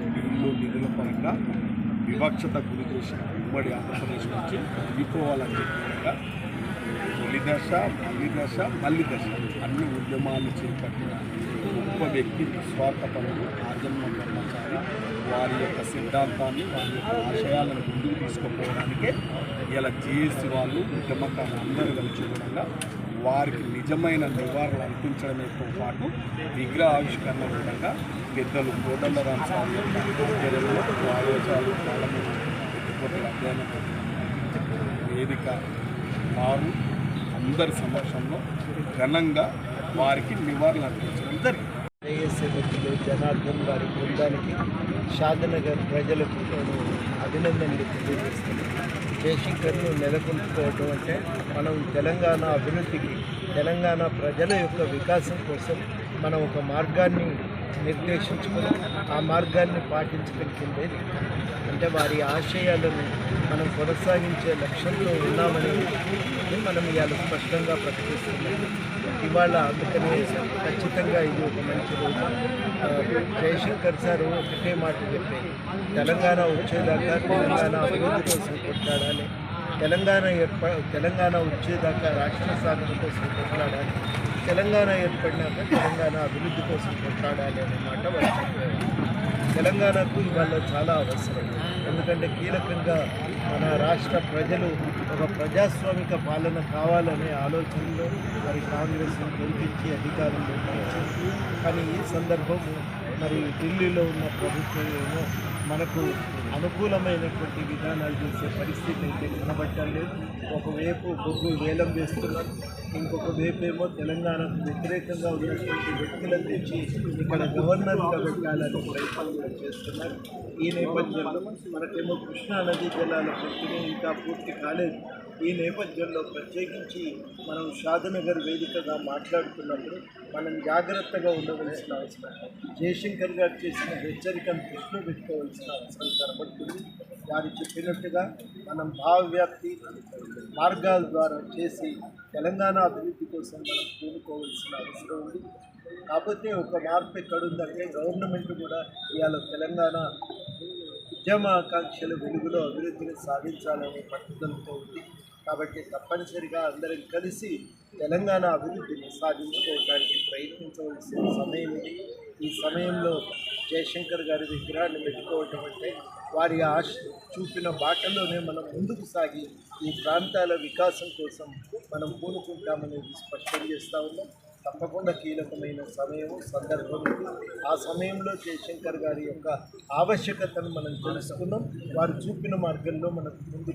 నిధుల పరంగా వివక్షత గురి చేసిన ఉమ్మడి ఆంధ్రప్రదేశ్ నుంచి విడిపోవాలని చెప్పినగా తొలి దశ, మళ్ళీ దశ అన్ని ఉద్యమాలు చేపట్టిన గొప్ప వ్యక్తి, నిస్వార్థపరుడు, ఆజన్మ బ్రహ్మచారి. వారి యొక్క సిద్ధాంతాన్ని, వారి యొక్క ఆశయాలను ముందుకు తీసుకుపోవడానికే ఇలా జేఏసీ వాళ్ళు, ఉద్యమకారులు అందరూ కలిసి కూడా వారికి నిజమైన నివారణ అర్పించడంతో పాటు విగ్రహ ఆవిష్కరణ విధంగా పెద్దలు కోదండరామ్ సార్ యొక్క ఆధ్వర్యంలో ఆలోచనలు ఎత్తిపోతల అధ్యయనం వేదిక వారు అందరి సమక్షంలో ఘనంగా వారికి నివారణ అర్పించడం జరిగింది. ఏఎస్ఎంలో జనార్దన్ గారి బృందానికి, షాద్నగర్ ప్రజలకు నేను అభినందనలు తెలియజేస్తున్నాను. జయశంకర్ను నెలకొల్పుకోవటం అంటే మనం తెలంగాణ అభివృద్ధికి, తెలంగాణ ప్రజల యొక్క వికాసం కోసం మనం ఒక మార్గాన్ని నిర్దేశించుకొని ఆ మార్గాన్ని పాటించగలిగిందే. అంటే వారి ఆశయాలను మనం కొనసాగించే లక్ష్యంలో ఉన్నామని మనం ఇవాళ స్పష్టంగా ప్రకటిస్తున్నాము. ఇవాళ అందుకనే ఖచ్చితంగా ఇది ఒక మంచి రోజు. జయశంకర్ సార్ ఒకటే మాట చెప్పేది, తెలంగాణ వచ్చేదాకా తెలంగాణ అభివృద్ధి కోసం కొట్లాడాలి, తెలంగాణ వచ్చేదాకా రాష్ట్ర సాధన కోసం కొట్లాడాలి, తెలంగాణ ఏర్పడినాక తెలంగాణ అభివృద్ధి కోసం కొట్లాడాలి అనే మాట వాళ్ళు చెప్పారు. తెలంగాణకు ఇవాళ చాలా అవసరం. ఎందుకంటే కీలకంగా మన రాష్ట్ర ప్రజలు ఒక ప్రజాస్వామిక పాలన కావాలనే ఆలోచనలో మరి కాంగ్రెస్ను గెలిపించి అధికారంలో వచ్చింది. కానీ ఈ సందర్భము మరి ఢిల్లీలో ఉన్న ప్రభుత్వం ఏమో మనకు అనుకూలమైనటువంటి విధానాలు చేసే పరిస్థితి అయితే కనబట్టలేదు. ఒకవైపు బొగ్గు వేలం వేస్తున్నారు, ఇంకొక వైపు ఏమో తెలంగాణకు వ్యతిరేకంగా ఉన్నటువంటి వ్యక్తులను తెచ్చి ఇక్కడ గవర్నర్గా పెట్టాలని ప్రయత్నం కూడా చేస్తున్నారు. ఈ నేపథ్యంలో మనకేమో కృష్ణా నదీ జలాల పంపిణీ ఇంకా పూర్తి కాలేదు. ఈ నేపథ్యంలో ప్రత్యేకించి మనం షాద్నగర్ వేదికగా మాట్లాడుతున్నప్పుడు మనం జాగ్రత్తగా ఉండవలసిన అవసరం, జయశంకర్ గారు చేసిన హెచ్చరికను దృష్టిలో పెట్టుకోవాల్సిన అవసరం కనబడుతుంది. వారు చెప్పినట్టుగా మనం భావవ్యాప్తి మార్గాల ద్వారా చేసి తెలంగాణ అభివృద్ధి కోసం మనం కూడుకోవాల్సిన అవసరం ఉంది. కాకపోతే ఒక మార్పు ఎక్కడుందంటే గవర్నమెంట్ కూడా ఇవాళ తెలంగాణ ఉద్యమ ఆకాంక్షల వెలుగులో అభివృద్ధిని సాధించాలనే పట్టుదలతో ఉంది. కాబట్టి తప్పనిసరిగా అందరం కలిసి తెలంగాణ అభివృద్ధిని సాధించుకోవడానికి ప్రయత్నించవలసిన సమయం ఇది. ఈ సమయంలో జయశంకర్ గారి విగ్రహాన్ని పెట్టుకోవటం అంటే వారి ఆశ చూపిన బాటలోనే మనం ముందుకు సాగి ఈ ప్రాంతాల వికాసం కోసం మనం పూనుకుంటామనేది స్పష్టం చేస్తూ ఉన్నాం. తప్పకుండా కీలకమైన సమయము, సందర్భం ఇది. ఆ సమయంలో జయశంకర్ గారి యొక్క ఆవశ్యకతను మనం తెలుసుకున్నాం. వారు చూపిన మార్గంలో మనకు ముందు